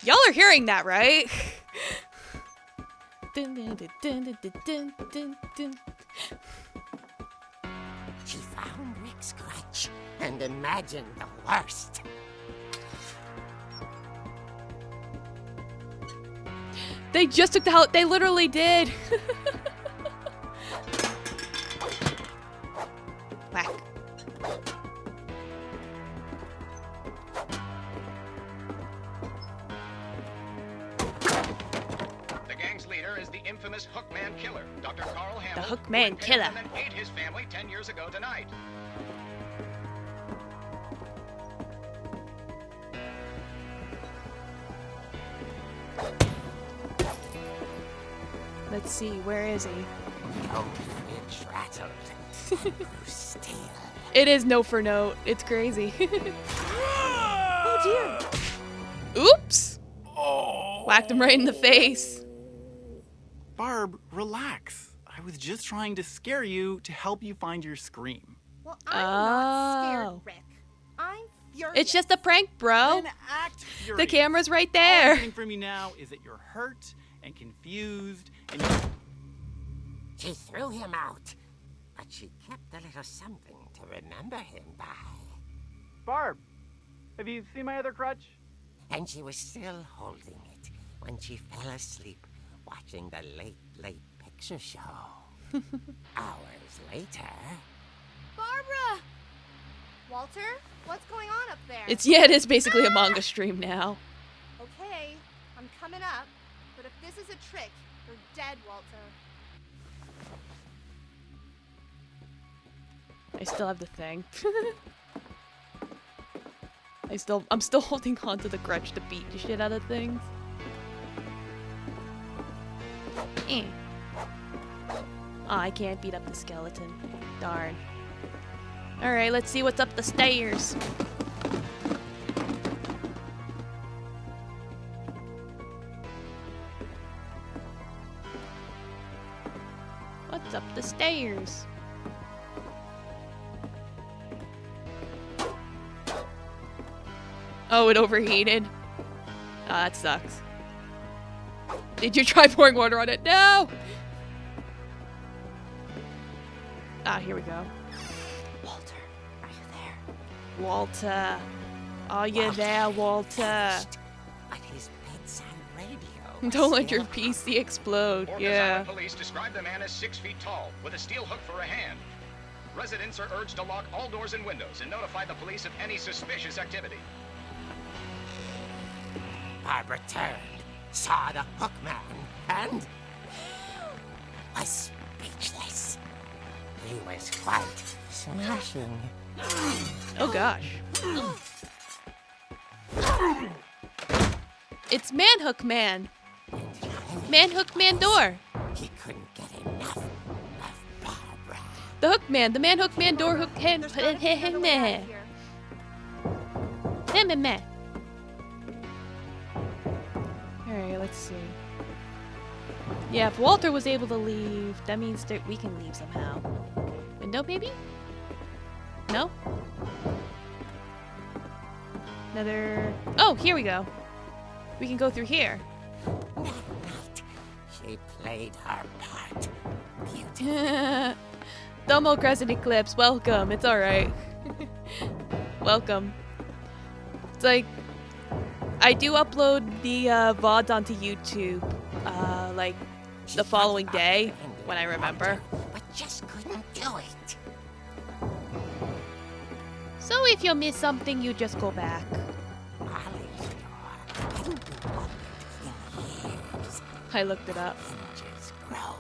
Y'all are hearing that, right? Dun, dun, dun, dun, dun, dun, dun, dun. She found Rick's crutch and imagined the worst. They just took the house. They literally did. Whack. The gang's leader is the infamous Hookman Killer, Dr. Carl Hamill. The Hookman who impaled Killer. and then ate his family 10 years ago tonight. Let's see. Where is he? The old fridge rattled. And grew still. It is note for note. It's crazy. Oh dear. Oops. Oh! Whacked him right in the face. Barb, relax. I was just trying to scare you to help you find your scream. Well, I'm not Oh. scared, Rick. I'm furious. It's just a prank, bro. Then act The furious. camera's right All I'm there. getting from you now is that you're hurt and confused and She threw him out, but she kept a little something to remember him by. Barb, have you seen my other crutch? And she was still holding it when she fell asleep watching the late picture show. Hours later, Barbara! Walter, what's going on up there? It is basically a manga stream now. Okay, I'm coming up. But if this is a trick, you're dead, Walter. I still have the thing. I'm still holding on to the grudge to beat the shit out of things. Eh. Oh, I can't beat up the skeleton. Darn. Alright, let's see what's up the stairs. What's up the stairs? Oh, it overheated. Oh, that sucks. Did you try pouring water on it? No! Ah, here we go. Walter, are you there? Walter. Are you there, Walter? But his bedside radio. Don't let still your PC explode. Fort Yeah. Desire police describe the man as 6 feet tall, with a steel hook for a hand. Residents are urged to lock all doors and windows and notify the police of any suspicious activity. Barbara turned, saw the hook man, and was speechless. He was quite smashing. Oh gosh. It's Manhook Man. Manhook Man door. He couldn't get enough of Barbara. The Hook Man. The Manhook Man door hook him. There's gotta be another way out of here. Meh. Alright, let's see. Yeah, if Walter was able to leave, that means that we can leave somehow. Window, maybe? No? Another... Oh, here we go. We can go through here. That night, she played her part beautifully. Domo Crescent Eclipse, welcome. It's alright. Welcome. It's like, I do upload the VODs onto YouTube, like, She the following thought about day, defending when I remember. Walter, but just couldn't do it. So if you miss something, you just go back. Ollie's door hadn't been opened in years. I looked it up. Hinges grow.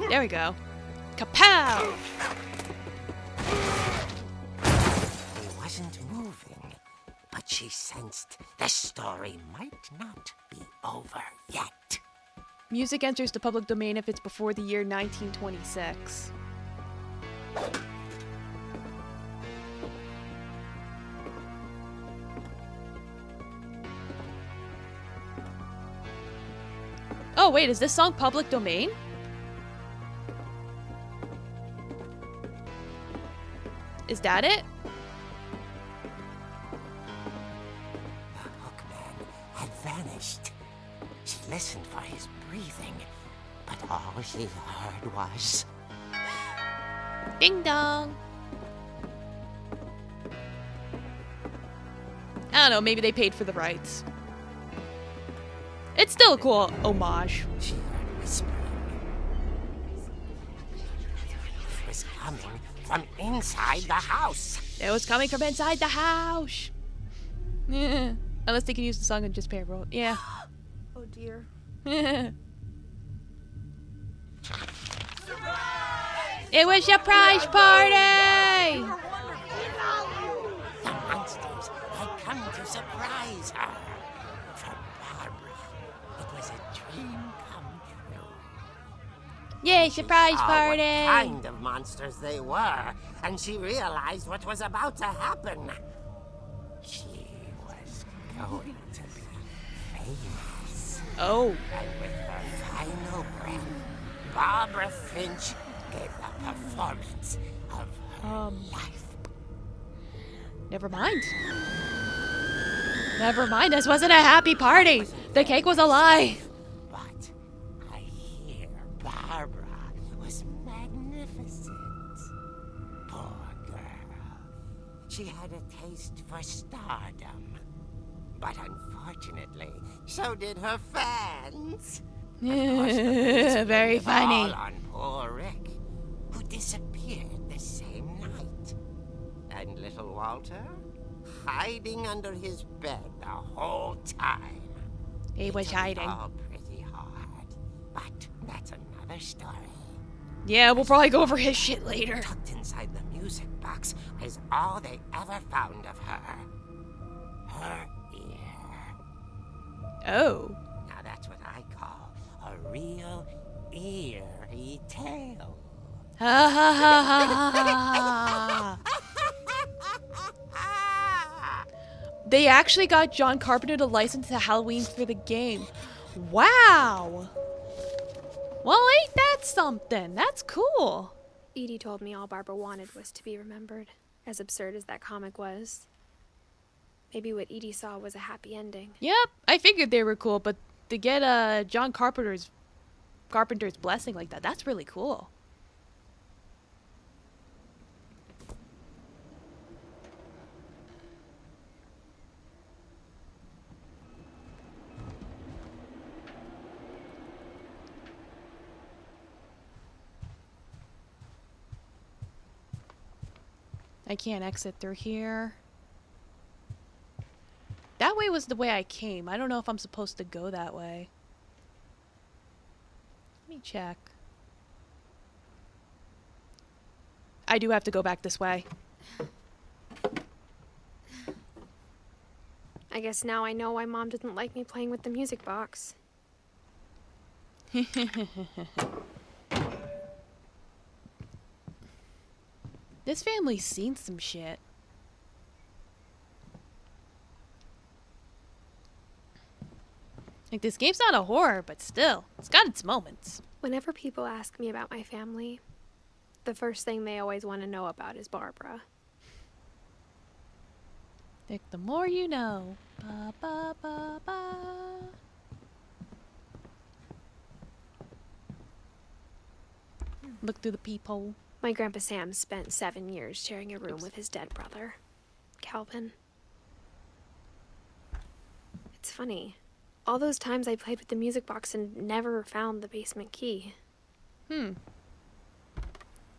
There we go. Kapow! He wasn't moving, but she sensed the story might not be over yet. Music enters the public domain if it's before the year 1926. Oh, wait, is this song public domain? Is that it? The hookman had vanished. She listened for his breathing, but all she heard was... Ding dong. I don't know, maybe they paid for the rights. It's still a cool homage. She heard whispering. It was coming from inside the house. It was coming from inside the house. Yeah. Unless they can use the song and just pay a roll. Yeah. Oh dear. It was your prize party! The monsters had come to surprise her. For Barbara, it was a dream come true. Yay, surprise Saw party! What kind of monsters they were, and she realized what was about to happen. She was going to be famous. Oh. And with her final breath, Barbara Finch gave the performance of her life. Never mind. Never mind, this wasn't a happy party. The cake was a lie. But I hear Barbara was magnificent. Poor girl. She had a taste for stardom. But unfortunately, so did her fans. Of course, the police blamed Very it funny. all on poor Rick, who disappeared the same night. And little Walter, hiding under his bed the whole time. He was It hiding. all pretty her story. Yeah, we'll probably go over his shit later. Tucked inside the music box is all they ever found of her. Her ear. Oh. Now that's what I call a real eerie tale. Ha ha ha ha ha ha. They actually got John Carpenter to license the Halloween for the game. Wow. Well, ain't that something? That's cool. Edie told me all Barbara wanted was to be remembered, as absurd as that comic was. Maybe what Edie saw was a happy ending. Yep, I figured they were cool, but to get John Carpenter's blessing like that, that's really cool. I can't exit through here. That way was the way I came. I don't know if I'm supposed to go that way. Let me check. I do have to go back this way. I guess now I know why Mom didn't like me playing with the music box. This family's seen some shit. Like, this game's not a horror, but still, it's got its moments. Whenever people ask me about my family, the first thing they always want to know about is Barbara. Like, the more you know. Ba, ba, ba, ba. Look through the peephole. My Grandpa Sam spent 7 years sharing a room with his dead brother, Calvin. It's funny. All those times I played with the music box and never found the basement key.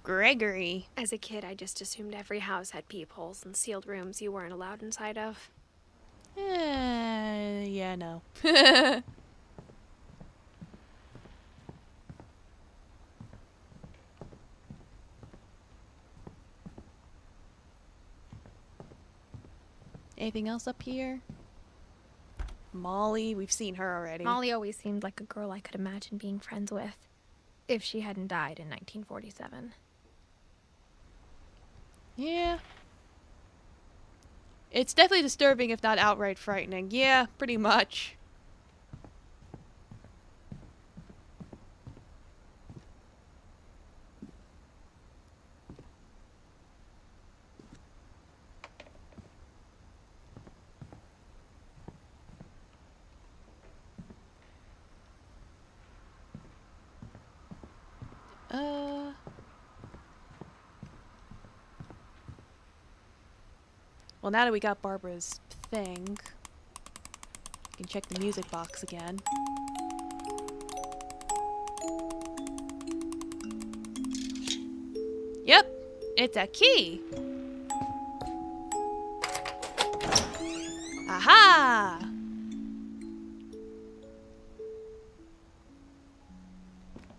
Gregory. As a kid, I just assumed every house had peepholes and sealed rooms you weren't allowed inside of. Yeah, no. Anything else up here? Molly, we've seen her already. Molly always seemed like a girl I could imagine being friends with, if she hadn't died in 1947. Yeah. It's definitely disturbing, if not outright frightening. Yeah, pretty much. Well, now that we got Barbara's thing, we can check the music box again. Yep, it's a key. Aha!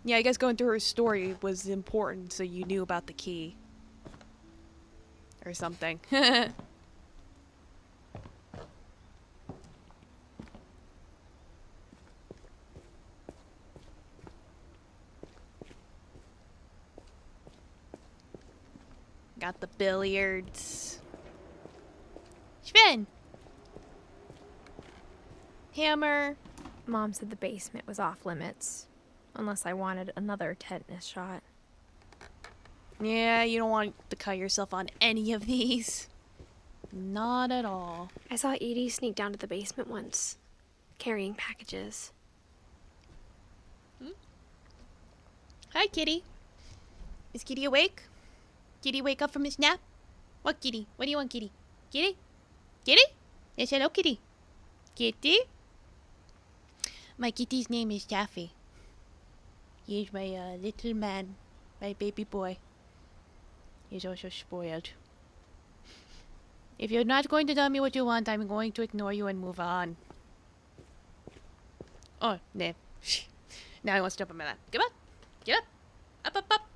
Yeah, I guess going through her story was important, so you knew about the key. Or something. Got the billiards. Sven! Hammer. Mom said the basement was off limits, unless I wanted another tetanus shot. Yeah, you don't want to cut yourself on any of these. Not at all. I saw Edie sneak down to the basement once, carrying packages. Hi, Kitty. Is Kitty awake? Kitty wake up from his nap? What, Kitty? What do you want, Kitty? Kitty? Kitty? Yes, hello, Kitty. Kitty? My kitty's name is Taffy. He's my little man, my baby boy. He's also spoiled. If you're not going to tell me what you want, I'm going to ignore you and move on. Oh, no. Now he wants to jump on my lap. Come on. Get up. Up, up, up.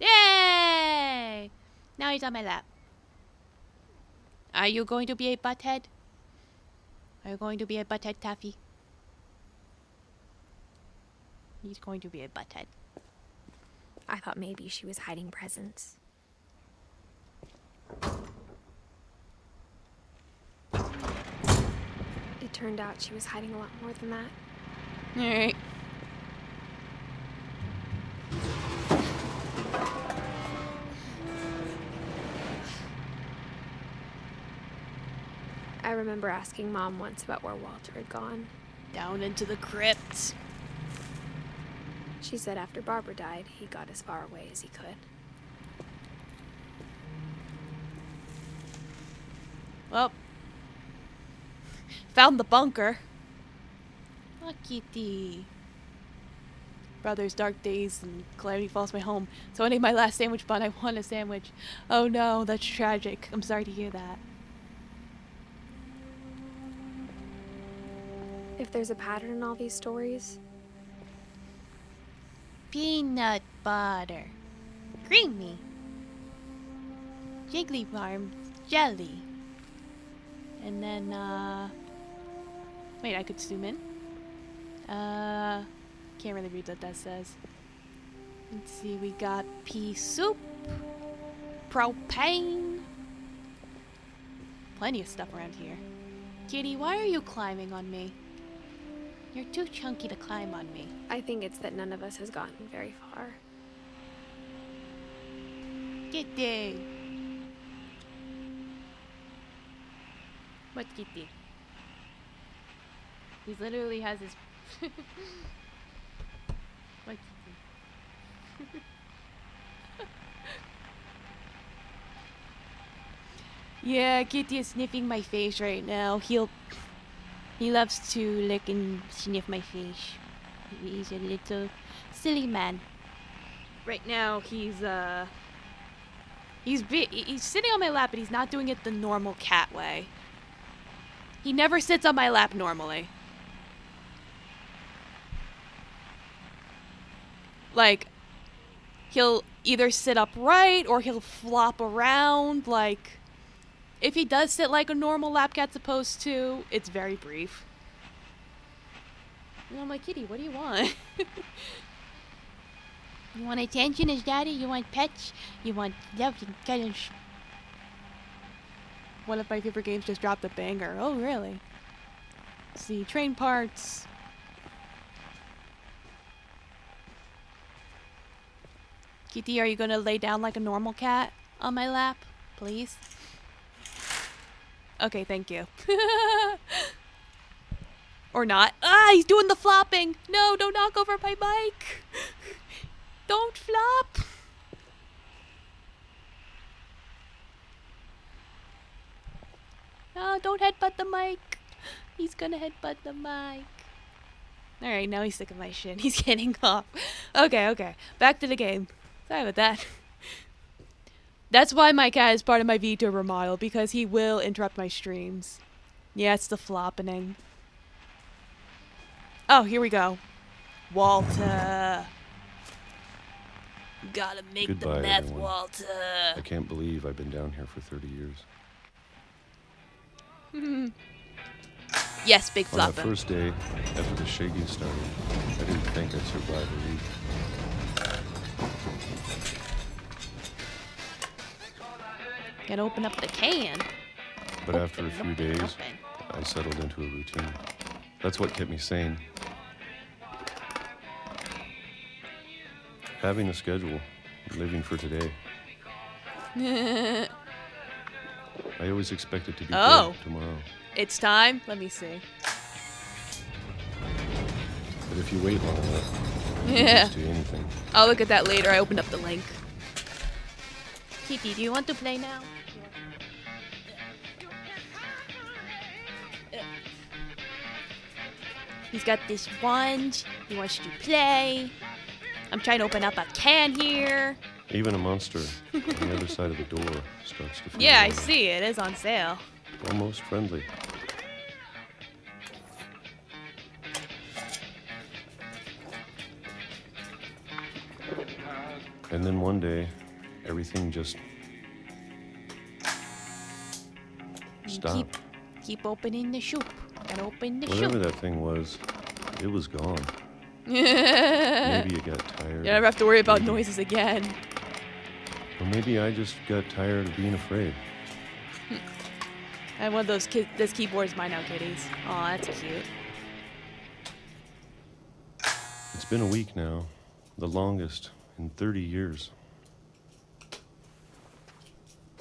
Yay! Now he's on my lap. Are you going to be a butthead? Are you going to be a butthead, Taffy? He's going to be a butthead. I thought maybe she was hiding presents. It turned out she was hiding a lot more than that. Alright. I remember asking Mom once about where Walter had gone. Down into the crypt. She said after Barbara died, he got as far away as he could. Well, found the bunker. Oh, kitty. Brothers, dark days, and calamity falls my home. So I ate my last sandwich bun. I want a sandwich. Oh no, that's tragic. I'm sorry to hear that. If there's a pattern in all these stories, Peanut butter. Creamy. Jiggly farm jelly. And then, wait, I could zoom in. Can't really read what that says. Let's see, we got pea soup. Propane. Plenty of stuff around here. Kitty, why are you climbing on me? You're too chunky to climb on me. I think it's that none of us has gotten very far. Kitty. What kitty? He literally has his... What kitty? Yeah, Kitty is sniffing my face right now. He loves to lick and sniff my face. He's a little silly man. Right now, he's sitting on my lap, but he's not doing it the normal cat way. He never sits on my lap normally. Like, he'll either sit upright or he'll flop around, like... If he does sit like a normal lap cat's supposed to, it's very brief. And I'm like, Kitty, what do you want? You want attention as daddy? You want pets? You want love and cuddles? One of my favorite games just dropped a banger. Oh, really? Let's see, train parts. Kitty, are you gonna lay down like a normal cat on my lap? Please? Okay, thank you. Or not. Ah, he's doing the flopping. No, don't knock over my mic. Don't flop. No, don't headbutt the mic. He's gonna headbutt the mic. Alright, now he's sick of my shit. He's getting off. Okay. Back to the game. Sorry about that. That's why my cat is part of my veto remodel, because he will interrupt my streams. Yeah, it's the floppening. Oh, here we go. Walter. Gotta make Goodbye, the meth, everyone. Walter. I can't believe I've been down here for 30 years. Yes, big On that flopper. first day, after the shaking started, I didn't think I'd survive a week. Gotta open up the can. But after a few days, Open. I settled into a routine. That's what kept me sane. Having a schedule, living for today. I always expected to be Oh. dead tomorrow. It's time. Let me see. But if you wait long enough, you can Yeah. just do anything. I'll look at that later. I opened up the link. Kitty, do you want to play now? He's got this wand. He wants to play. I'm trying to open up a can here. Even a monster on the other side of the door starts to feel Yeah, I warm. see. It is on sale. Almost friendly. And then one day, everything just stopped. Keep opening the soup. Gotta open the Whatever soup. that thing was, it was gone. Maybe Maybe you got tired. you never have to worry about maybe- noises again. Or maybe I just got tired of being afraid. I have one of those this keyboard is mine now, kitties. Aw, that's cute. It's been a week now, the longest in 30 years.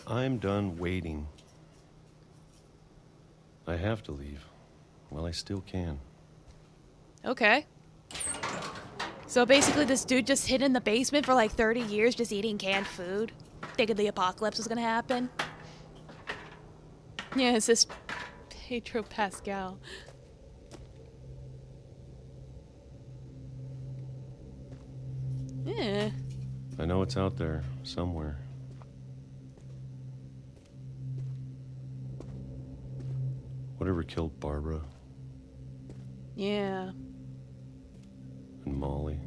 I'm done waiting. I have to leave. Well, I still can. Okay. So basically this dude just hid in the basement for like 30 years just eating canned food, thinking the apocalypse was gonna happen. Yeah, it's this Pedro Pascal. Yeah. I know it's out there somewhere. Whatever killed Barbara Yeah. and Molly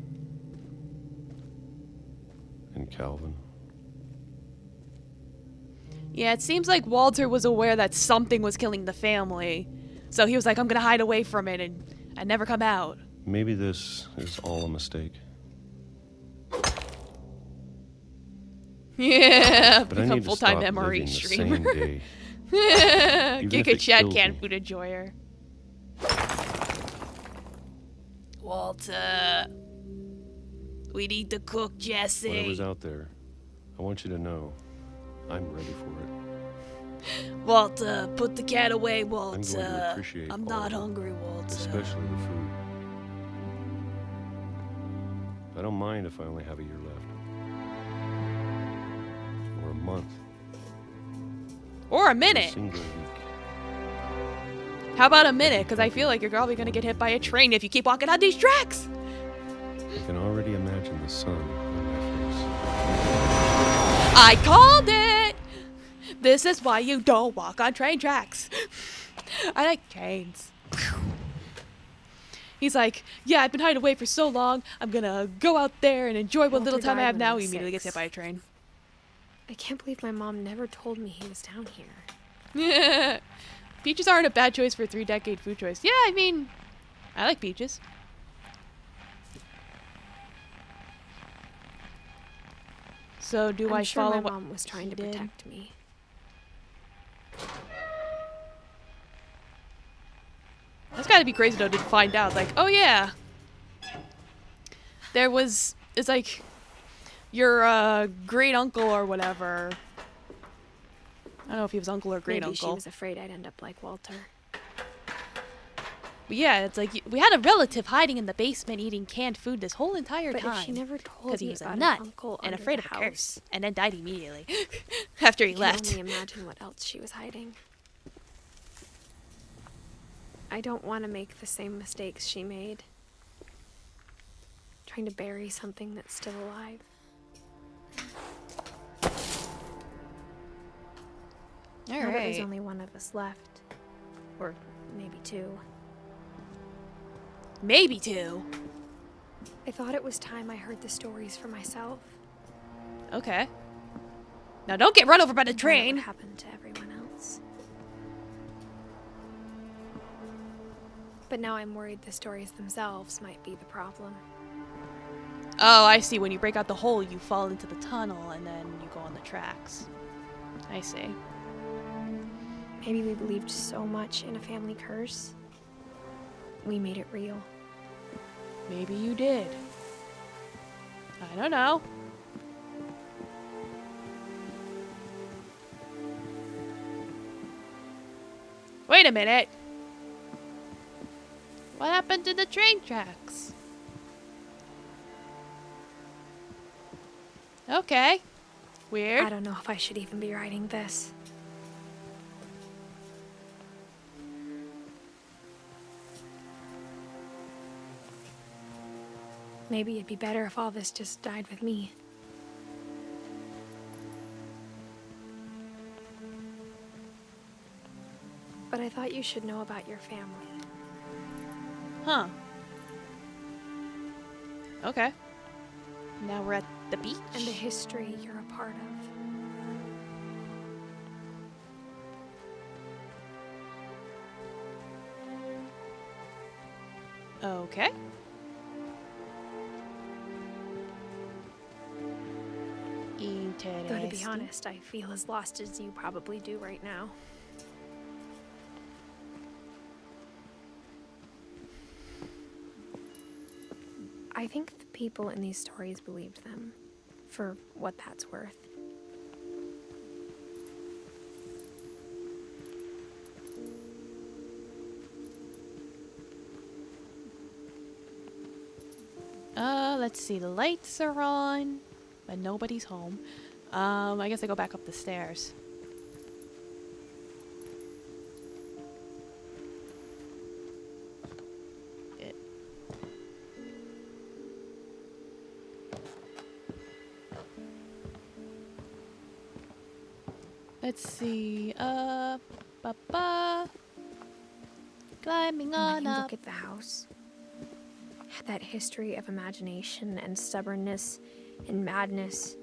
and Calvin. Yeah, it seems like Walter was aware that something was killing the family. So he was like, I'm gonna hide away from it and never come out. Maybe this is all a mistake. Yeah, But I become need to full-time stop MRE living the streamer. same day. Giga if it Chad kills canned me. food enjoyer. Walter, we need to cook, Jesse. Whatever's out there, I want you to know I'm ready for it. Walter, put the cat away, I'm going to Walter. appreciate I'm all not of it, hungry, Walter. especially the food. I don't mind if I only have a year left. Or a month. Or a Or a minute. single week. How about a minute? Because I feel like you're probably gonna get hit by a train if you keep walking on these tracks. I can already imagine the sun on my face. I called it. This is why you don't walk on train tracks. I like trains. He's like, yeah, I've been hiding away for so long. I'm gonna go out there and enjoy what little Walter time I died have when I now. was He immediately gets 6. hit by a train. I can't believe my mom never told me he was down here. Peaches aren't a bad choice for a 3-decade food choice. Yeah, I mean, I like peaches. So do I'm I sure follow my what mom was trying to she did? protect me. That's gotta be crazy though to find out. Like, oh yeah, it's like your great uncle or whatever. I don't know if he was uncle or great Maybe she uncle. was afraid I'd end up like Walter. But yeah, it's like we had a relative hiding in the basement eating canned food this whole entire But time. if she never told Because he me was about a an nut uncle and under afraid the of a house, curse, and then died immediately after he I can left. only imagine what else she was hiding. I don't want to make the same mistakes she made. Trying to bury something that's still alive. All Now that there's right. only one of us left. Or maybe 2. Maybe 2. I thought it was time I heard the stories for myself. Okay. Now don't get run over by the and find out train. What happened to everyone else. But now I'm worried the stories themselves might be the problem. Oh, I see. When you break out the hole, you fall into the tunnel, and then you go on the tracks. I see. Maybe we believed so much in a family curse. We made it real. Maybe you did. I don't know. Wait a minute. What happened to the train tracks? Okay. Weird. I don't know if I should even be writing this. Maybe it'd be better if all this just died with me. But I thought you should know about your family. Huh. Okay. Now we're at the beach. And the history you're a part of. Okay. Interesting. Though to be honest, I feel as lost as you probably do right now. I think the people in these stories believed them, for what that's worth. Let's see. The lights are on, but nobody's home. I guess I go back up the stairs. Let's see. Climbing And on when you up. look at the house, that history of imagination and stubbornness and madness,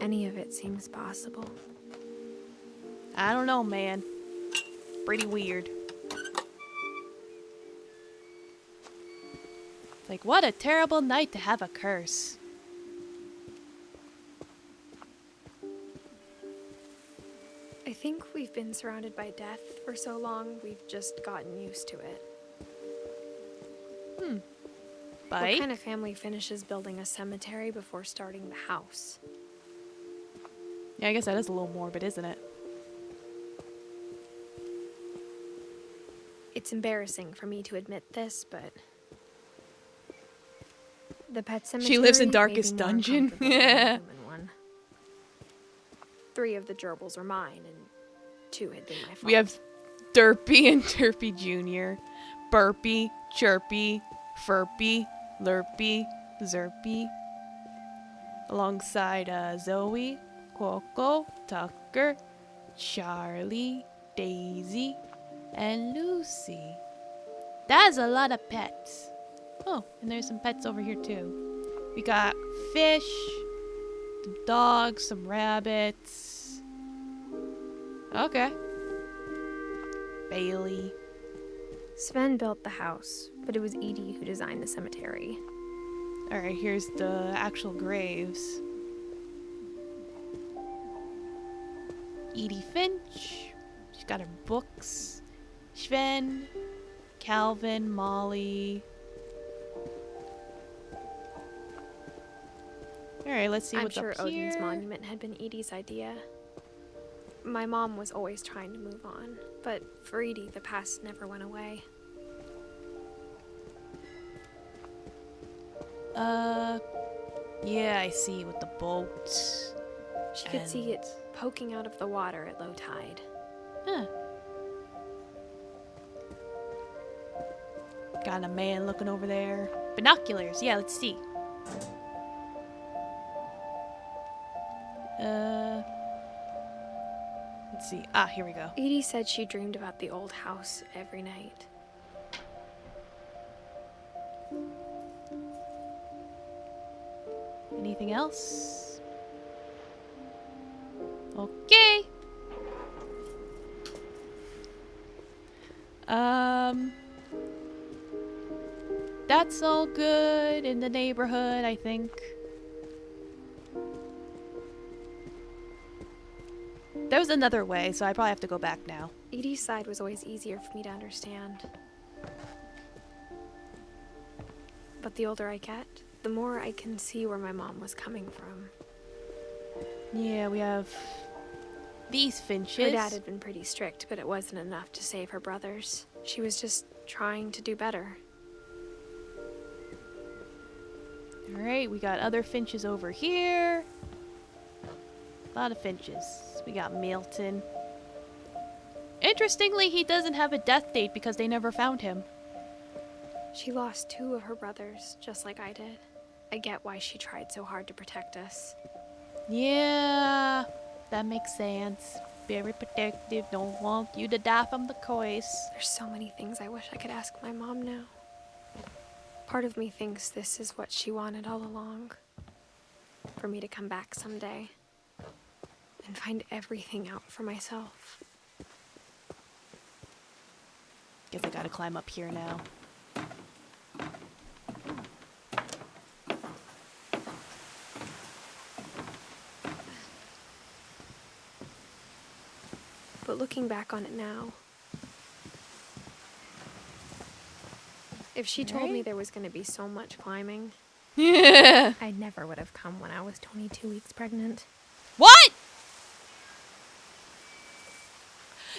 any of it seems possible. I don't know, man. Pretty weird. Like, what a terrible night to have a curse. I think we've been surrounded by death for so long, we've just gotten used to it. Bite? What kind of family finishes building a cemetery before starting the house? Yeah, I guess that is a little morbid, isn't it? It's embarrassing for me to admit this, but the pet cemetery She lives in may be Darkest more Dungeon. uncomfortable than the Yeah. human one. 3 of the gerbils were mine, and 2 had been my fault. We have Derpy and Derpy Jr., Burpy, Chirpy, Furpy, Lurpy, Zerpy, alongside Zoe, Coco, Tucker, Charlie, Daisy, and Lucy. That's a lot of pets. Oh, and there's some pets over here too. We got fish, some dogs, some rabbits. Okay. Bailey. Sven built the house, but it was Edie who designed the cemetery. Alright, here's the actual graves. Edith Finch. She's got her books. Sven. Calvin. Molly. Alright, let's see I'm what's sure up here. Odin's monument had been Edie's idea. My mom was always trying to move on, but for Edie, the past never went away. Yeah, I see, with the boat. She could see it poking out of the water at low tide. Huh. Got a man looking over there. Binoculars, yeah, let's see. Let's see. Ah, here we go. Edie said she dreamed about the old house every night. Anything else? Okay. That's all good in the neighborhood, I think. There was another way, so I probably have to go back now. Edie's side was always easier for me to understand. But the older I get, the more I can see where my mom was coming from. Yeah, we have these Finches. Her dad had been pretty strict, but it wasn't enough to save her brothers. She was just trying to do better. Alright, we got other Finches over here. A lot of Finches. We got Milton. Interestingly, he doesn't have a death date because they never found him. She lost 2 of her brothers, just like I did. I get why she tried so hard to protect us. Yeah, that makes sense. Very protective. Don't want you to die from the curse. There's so many things I wish I could ask my mom now. Part of me thinks this is what she wanted all along. For me to come back someday and find everything out for myself. Guess I gotta climb up here now. But looking back on it now, if she told me there was going to be so much climbing, Yeah. I never would have come when I was 22 weeks pregnant. What?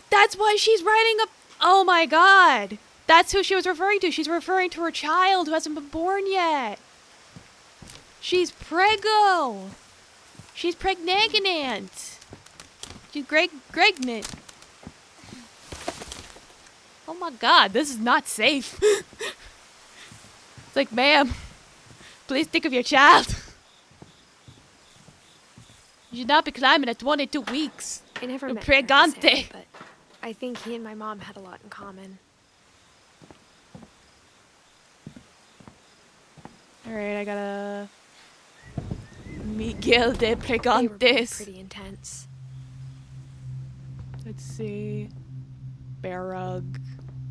That's why she's writing a... Oh my god. That's who she was referring to. She's referring to her child who hasn't been born yet. She's preggo. She's pregnant. She's pregnant. Oh my god, this is not safe. It's like, ma'am, please think of your child. You should not be climbing at 22 weeks. I never met Pregante. Sam, but I think he and my mom had a lot in common. Alright, I gotta... Miguel de They were both Pregantes. pretty intense. Let's see... Barug.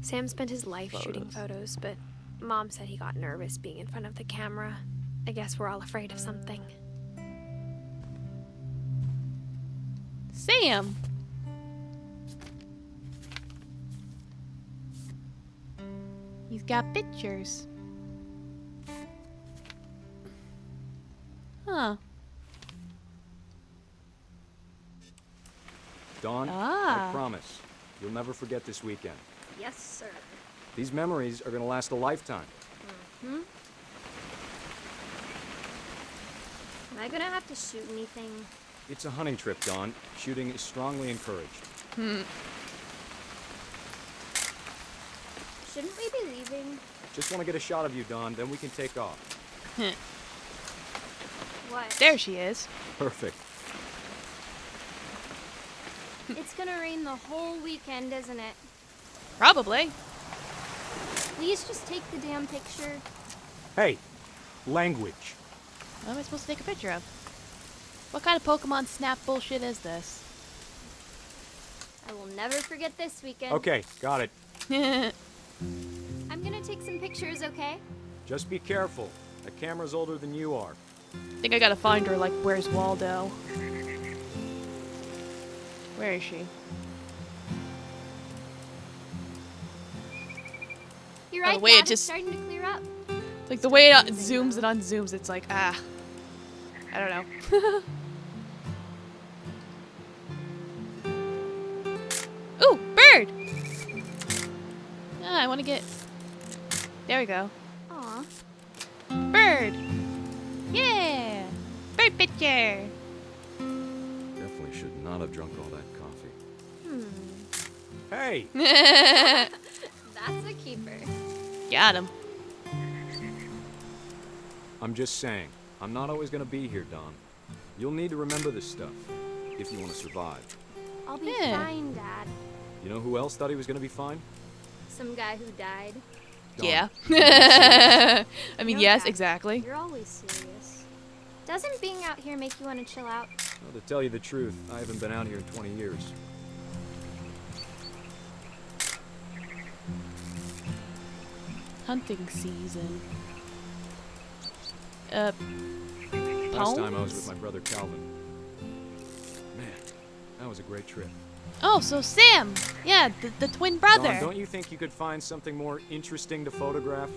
Sam spent his life shooting photos, but Mom said he got nervous being in front of the camera. I guess we're all afraid of something. Sam! He's got pictures. Huh. Dawn, Ah. I promise, you'll never forget this weekend. Yes, sir. These memories are gonna last a lifetime. Am I gonna have to shoot anything? It's a hunting trip, Dawn. Shooting is strongly encouraged. Shouldn't we be leaving? Just want to get a shot of you, Dawn, then we can take off. What? There she is. Perfect. It's gonna rain the whole weekend, isn't it? Probably. Please just take the damn picture. Hey, language. What am I supposed to take a picture of? What kind of Pokemon Snap bullshit is this? I will never forget this weekend. Okay, got it. I'm gonna take some pictures, okay? Just be careful. The camera's older than you are. I think I gotta find her, like, where's Waldo? Where is she? You're By right, the way, Dad, it it's just- starting to clear up. Like, the way it zooms and unzooms, it's like, ah. I don't know. Ooh, bird! Ah, I want to get... There we go. Aw. Bird! Yeah! Bird picture! Definitely should not have drunk all that coffee. Hey! That's a keeper. Got him. I'm just saying, I'm not always gonna be here, Dawn. You'll need to remember this stuff, if you want to survive. I'll be Yeah. fine, Dad. You know who else thought he was gonna be fine? Some guy who died. Dawn. Yeah. I mean, No, yes, Dad. exactly. You're always serious. Doesn't being out here make you want to chill out? Well, to tell you the truth, I haven't been out here in 20 years. Hunting season. Last time I was Poems? with my brother Calvin. Man, that was a great trip. Oh, so Sam! Yeah, the twin brother. Dawn, don't you think you could find something more interesting to photograph?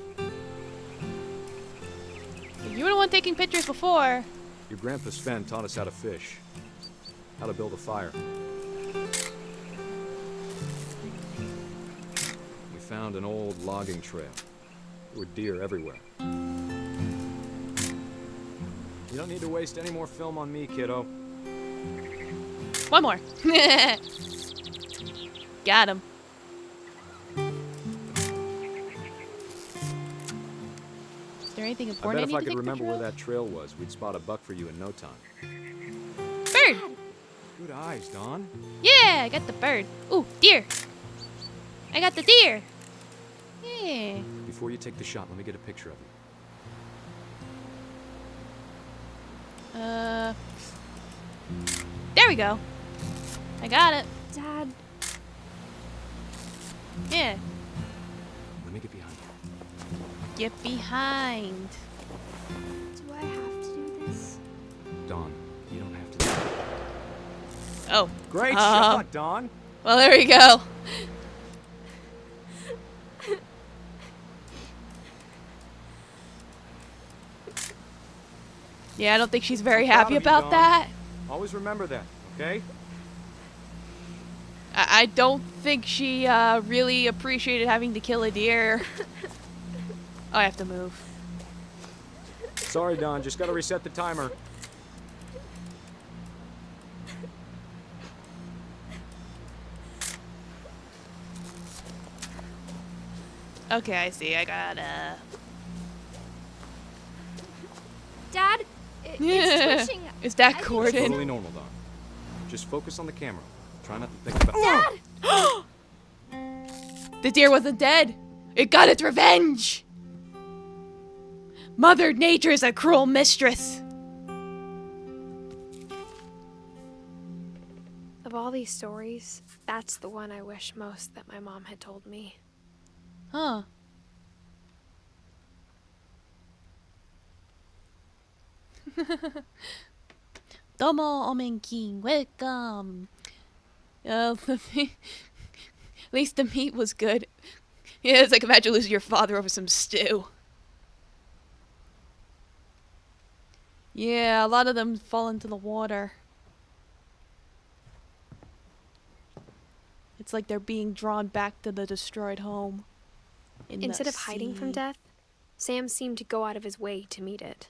You were the one taking pictures before. Your grandpa Sven taught us how to fish, how to build a fire. We found an old logging trail. There were deer everywhere. You don't need to waste any more film on me, kiddo. One more. Got him. Is there anything I important bet if I I need to could take a remember picture where of? that trail was, we'd spot a buck for you in no time. Bird! Good eyes, Dawn. Yeah, I got the bird. Ooh, deer. I got the deer. Yeah. Before you take the shot, let me get a picture of you. There we go. I got it. Dad, Yeah. Let me get behind you. Get behind. do I have to do this? Dawn, you don't have to. Oh. Great shot, Dawn. Well, there we go. Yeah, I don't think she's very I'm proud happy of you, about Dawn. that. Always remember that, okay? I don't think she really appreciated having to kill a deer. Oh, I have to move. Sorry, Dawn. Just gotta reset the timer. Okay, I see. I gotta. Dad, it's twitching. Is that I think Gordon? Totally normal, Dawn. Just focus on the camera. Try not to think about. Dad! The deer wasn't dead. It got its revenge. Mother Nature is a cruel mistress. Of all these stories, that's the one I wish most that my mom had told me. Huh. Domo Omenkin, welcome. At least the meat was good. Yeah, it's like imagine losing your father over some stew. Yeah, a lot of them fall into the water. It's like they're being drawn back to the destroyed home. Instead of hiding from death, Sam seemed to go out of his way to meet it.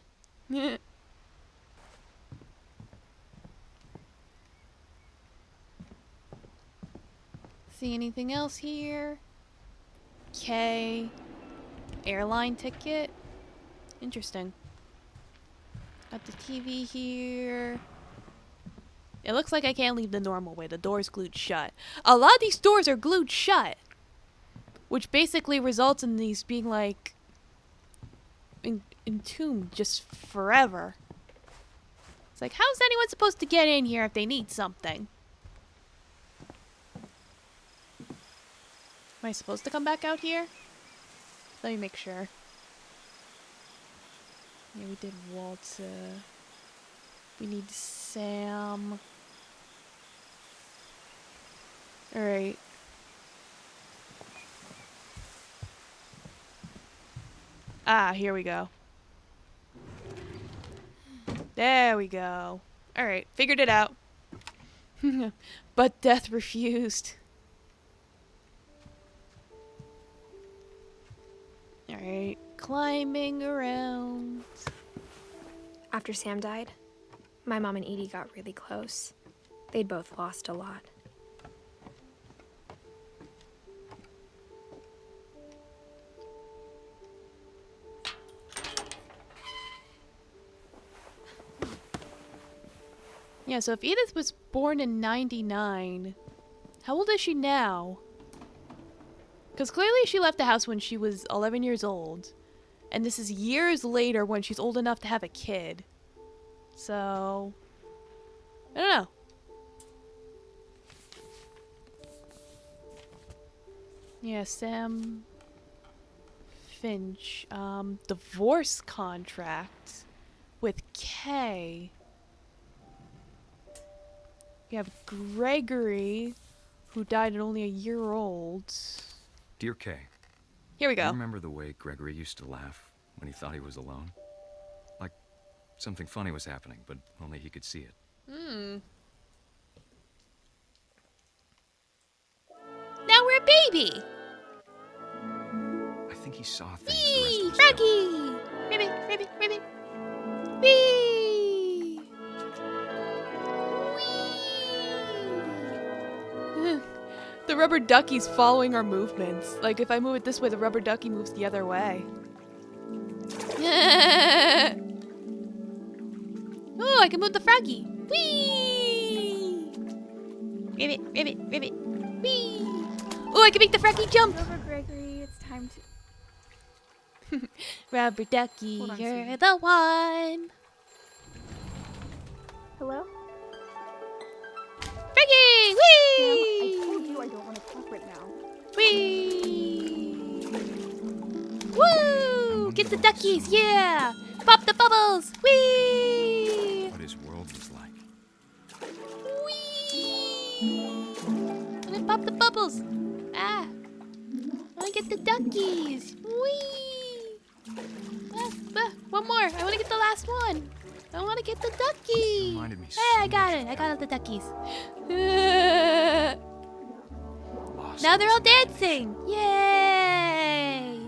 See anything else here? Okay. Airline ticket. Interesting. Got the TV here. It looks like I can't leave the normal way. The door's glued shut. A lot of these doors are glued shut. Which basically results in these being like entombed just forever. It's like, how's anyone supposed to get in here if they need something? Am I supposed to come back out here? Let me make sure. Yeah, we did Walter. We need Sam. Alright. Ah, here we go. There we go. Alright, figured it out. But death refused. Alright, climbing around. After Sam died, my mom and Edie got really close. They'd both lost a lot. Yeah, so if Edith was born in 99, how old is she now? Because clearly she left the house when she was 11 years old. And this is years later when she's old enough to have a kid. So, I don't know. Yeah, Sam Finch. Divorce contract with Kay. You have Gregory, who died at only a year old. Dear Kay. Here we Do go. you remember the way Gregory used to laugh when he thought he was alone? Like something funny was happening, but only he could see it. Now we're a baby! I think he saw things Whee! the rest of us Froggy! Ribbit, ribbit, ribbit. Whee! Whee! The rubber ducky's following our movements. Like, if I move it this way, the rubber ducky moves the other way. Oh, I can move the froggy. Whee! Ribbit, ribbit, ribbit. Whee! Oh, I can make the froggy jump. Over, Gregory. It's time to. Rubber ducky, Hold on, you're sweetie. the one. Hello? Friggy! Sam, I Whee! told you I don't want to talk right now. Whee! Woo! Get the duckies, yeah! Pop the bubbles! Whee! What his world was like. Whee! Let me pop the bubbles. Ah! I want to get the duckies. Whee! One more. I want to get the last one. I want to get the duckies. Reminded me Hey, so I got much it. of I got all the duckies. Lost Now they're all in some dancing. Yay!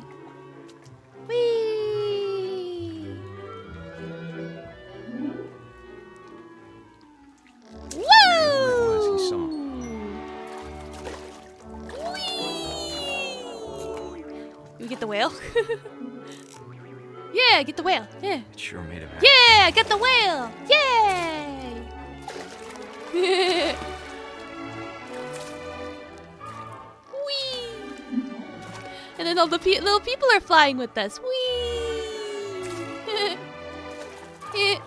Whee! Woo! Whatever it was he saw. You get the whale? Yeah, get the whale. Yeah. It sure made him happy. Yeah, I got the whale. Yay! Whee! And then all the little people are flying with us. Whee! Whee!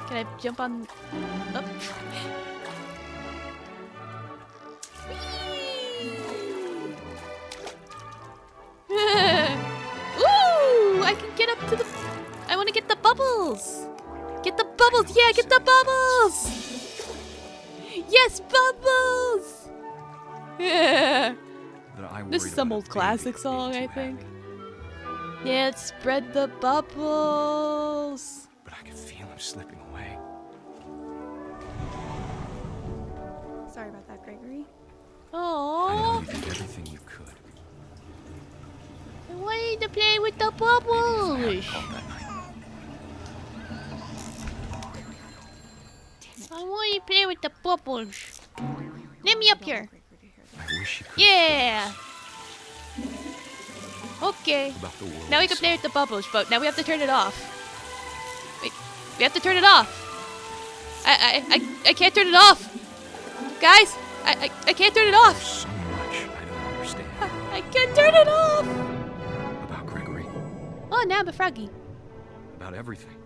Can I jump on? Up. Ooh! I can get up to the. I want to get the bubbles. Get the bubbles. Yeah, get the bubbles. Yes, bubbles. Yeah. But I This is worried some about a old baby classic being song, too I think. happy. Yeah, let's spread the bubbles. But I could feel him slipping away. Sorry about that, Gregory. I know Oh, you did everything you could. I wanted to play with the Maybe if I hadn't bubbles. called that night. I want to play with the bubbles. Let me up here. I wish you could. Yeah. Okay. About the world Now we can play with the bubbles, but now we have to turn it off. Wait, we have to turn it off. I can't turn it off. Guys, I can't turn it There's off. so much I don't understand I can't turn it off. about Gregory, Oh, now I'm a froggy. about everything.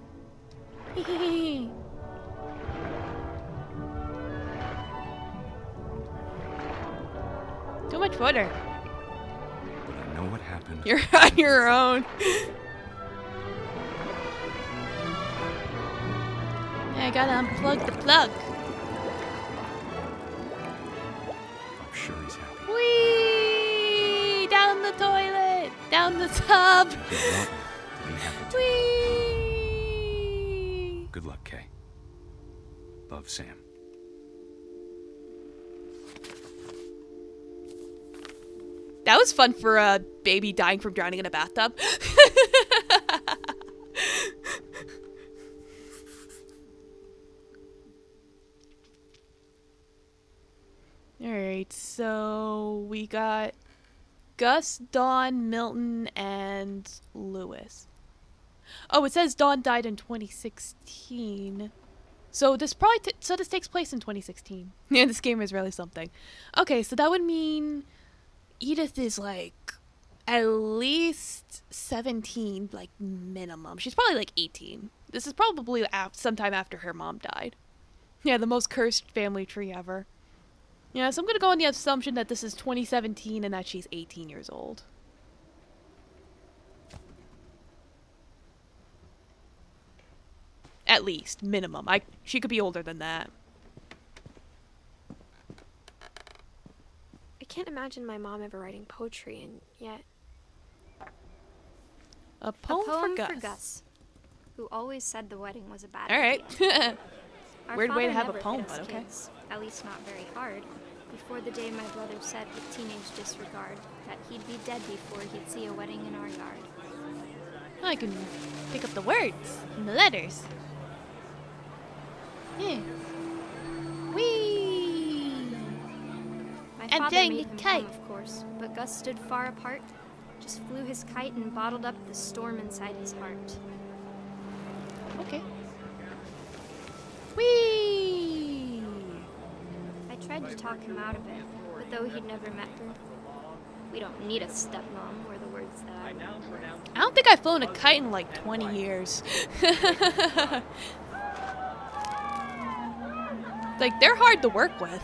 Too much water. But I know what happened. You're on your own. I gotta unplug the plug. I'm sure he's happy. Whee! Down the toilet! Down the tub! He'll want you to be happy too. Whee! Good luck, Kay. Love, Sam. That was fun for a baby dying from drowning in a bathtub. Alright, so we got Gus, Dawn, Milton, and Lewis. Oh, it says Dawn died in 2016. So this probably this takes place in 2016. Yeah, this game is really something. Okay, so that would mean Edith is like at least 17, like minimum. She's probably like 18. This is probably sometime after her mom died. Yeah, the most cursed family tree ever. Yeah, so I'm gonna go on the assumption that this is 2017 and that she's 18 years old. At least, minimum. She could be older than that. I can't imagine my mom ever writing poetry, and yet A poem, for Gus, who always said the wedding was a bad All right. idea. Our Weird way to father have a never poem, hit us but okay. kids, at least not very hard. Before the day my brother said with teenage disregard that he'd be dead before he'd see a wedding in our yard. I can pick up the words and the letters. Yeah. Whee! My I'm father flying made the him kite. come, of course, but Gus stood far apart, just flew his kite and bottled up the storm inside his heart. Okay. Whee! I tried to talk him out of it, but though he'd never met her, we don't need a stepmom were the words that I remember. I don't think I've flown a kite in like 20 years. Like, they're hard to work with.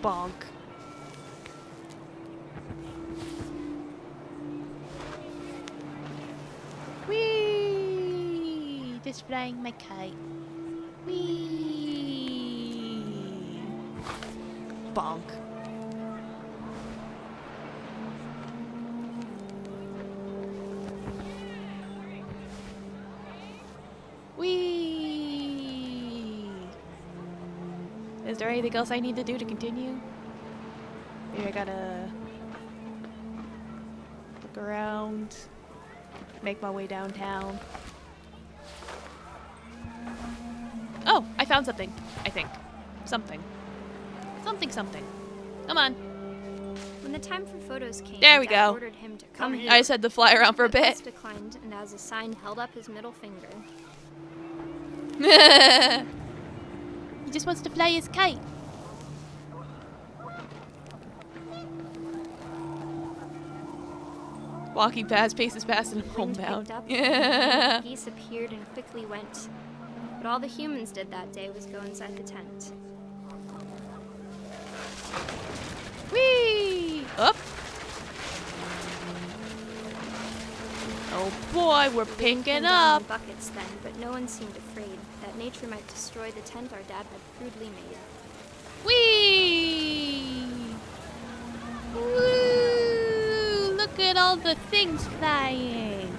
Bonk. Whee! Just flying my kite. Whee! Bonk. Whee! Is there anything else I need to do to continue? Maybe I gotta look around, make my way downtown. Oh, I found something, I think. Something. Something. Come on. When the time for photos came, There we Dad go. ordered him to come here. I just had to fly around for a But Gus bit. declined, and as a sign held up his middle finger. He just wants to fly his kite. Walking fast, paces fast, and Wind homebound. picked up, Yeah. geese appeared and quickly went. But all the humans did that day was go inside the tent. Whee! Up. Oh boy, we're Came pinking down up. in buckets then, but no one seemed afraid that nature might destroy the tent our dad had crudely made. Whee! Woo! Look at all the things flying.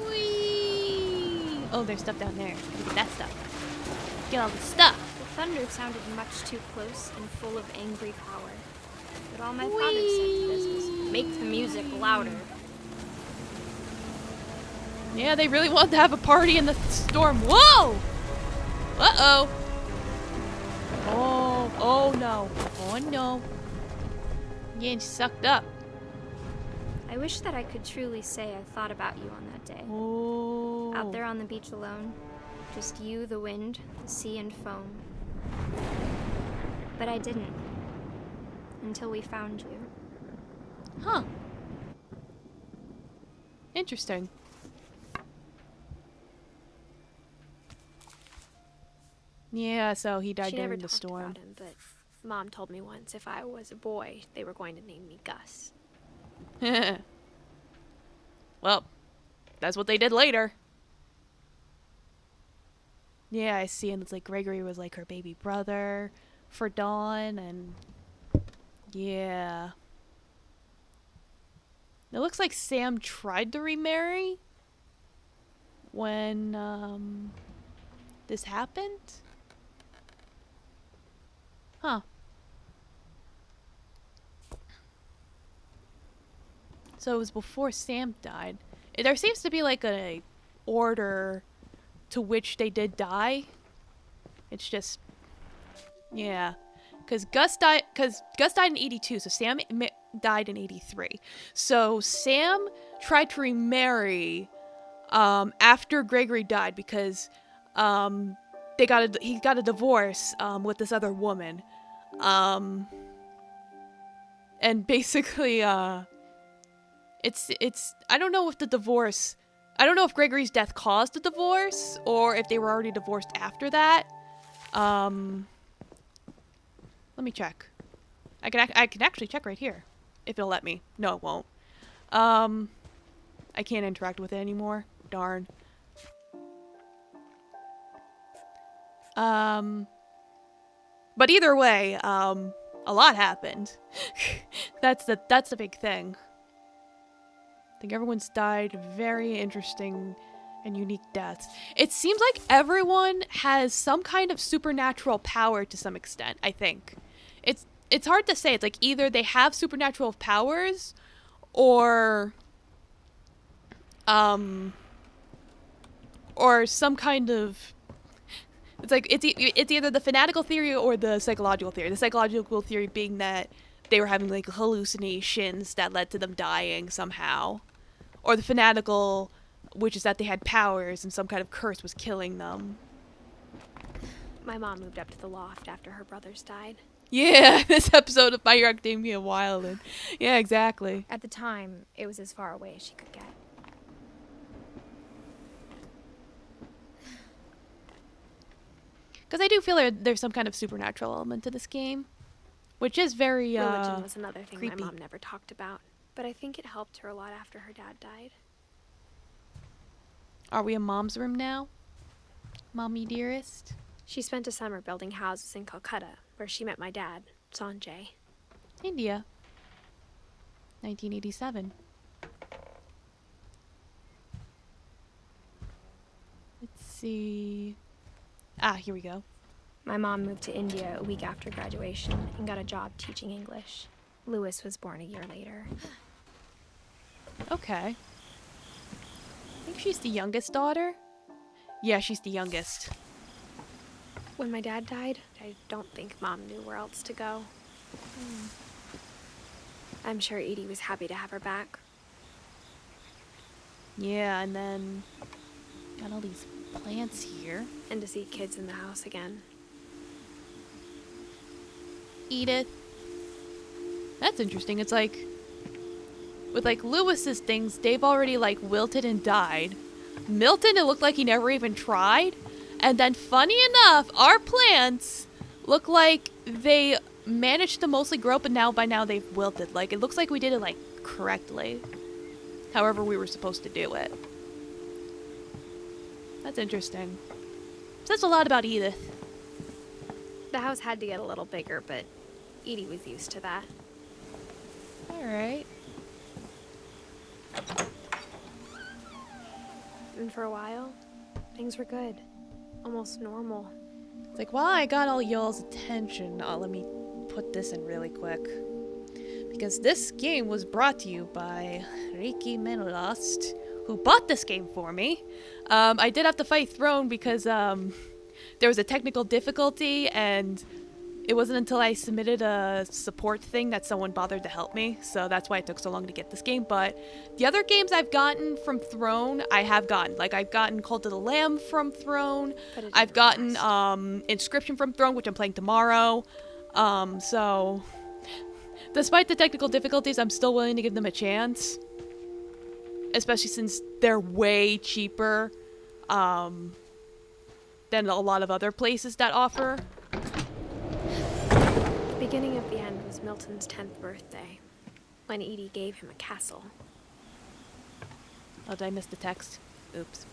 Whee! Oh, there's stuff down there. Gotta get that stuff. Get all the stuff. The thunder sounded much too close and full of angry power. But all my father said to this was, make the music louder. Yeah, they really wanted to have a party in the storm. Whoa! Uh-oh. Oh no. Oh no. I'm getting sucked up. I wish that I could truly say I thought about you on that day. Oh. Out there on the beach alone. Just you, the wind, the sea, and foam. But I didn't. Until we found you. Huh. Interesting. Yeah, so he died She never during the talked storm. about him, but Mom told me once if I was a boy, they were going to name me Gus. Well, that's what they did later. Yeah, I see, and it's like Gregory was like her baby brother for Dawn, and yeah. It looks like Sam tried to remarry when this happened. Huh. So it was before Sam died. There seems to be like a order to which they did die. It's just, yeah, because Gus died in 82, so Sam died in 83. So Sam tried to remarry after Gregory died because he got a divorce with this other woman, and basically it's I don't know if the divorce. I don't know if Gregory's death caused the divorce or if they were already divorced after that. Let me check. I can actually check right here if it'll let me. No, it won't. I can't interact with it anymore. Darn. But either way, a lot happened. That's the big thing. I think everyone's died very interesting and unique deaths. It seems like everyone has some kind of supernatural power to some extent, I think. It's hard to say. It's like either they have supernatural powers or some kind of It's like it's either the fanatical theory or the psychological theory. The psychological theory being that they were having like hallucinations that led to them dying somehow, or the fanatical, which is that they had powers and some kind of curse was killing them. My mom moved up to the loft after her brothers died. Yeah, this episode of My Hero Academia Wildin'. Yeah, exactly. At the time, it was as far away as she could get. Because I do feel there's some kind of supernatural element to this game, which is very Religion was another thing creepy. my mom never talked about, but I think it helped her a lot after her dad died. Are we in Mom's room now? Mommy dearest? She spent a summer building houses in Calcutta, where she met my dad, Sanjay. India. 1987. Let's see. Ah, here we go. My mom moved to India a week after graduation and got a job teaching English. Lewis was born a year later. Okay. I think she's the youngest daughter. Yeah, she's the youngest. When my dad died, I don't think Mom knew where else to go. I'm sure Edie was happy to have her back. Yeah, and then got all these plants here. And to see kids in the house again. Edith. That's interesting. It's like, with like Lewis's things, they've already like wilted and died. Milton, it looked like he never even tried. And then funny enough, our plants look like they managed to mostly grow up, but by now they've wilted. Like, it looks like we did it like correctly. However we were supposed to do it. That's interesting. Says a lot about Edith. The house had to get a little bigger, but Edie was used to that. Alright. And for a while, things were good. Almost normal. It's like, while I got all y'all's attention, let me put this in really quick. Because this game was brought to you by Ricky Menelost, who bought this game for me. I did have to fight Throne because there was a technical difficulty, and it wasn't until I submitted a support thing that someone bothered to help me, so that's why it took so long to get this game. But the other games I've gotten from Throne, I have gotten. Like, I've gotten Cult of the Lamb from Throne. I've gotten Inscription from Throne, which I'm playing tomorrow. So despite the technical difficulties, I'm still willing to give them a chance. Especially since they're way cheaper than a lot of other places that offer. The beginning of the end was Milton's 10th birthday, when Edie gave him a castle. Oh, did I miss the text? Oops.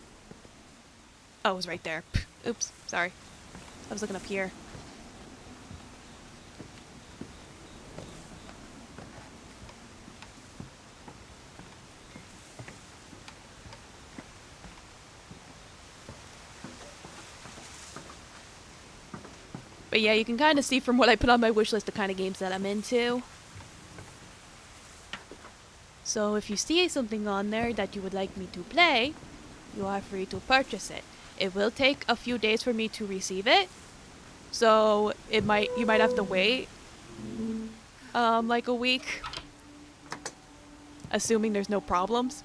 Oh, it was right there. Oops, sorry. I was looking up here. But yeah, you can kind of see from what I put on my wish list the kind of games that I'm into. So if you see something on there that you would like me to play, you are free to purchase it. It will take a few days for me to receive it. So you might have to wait like a week. Assuming there's no problems.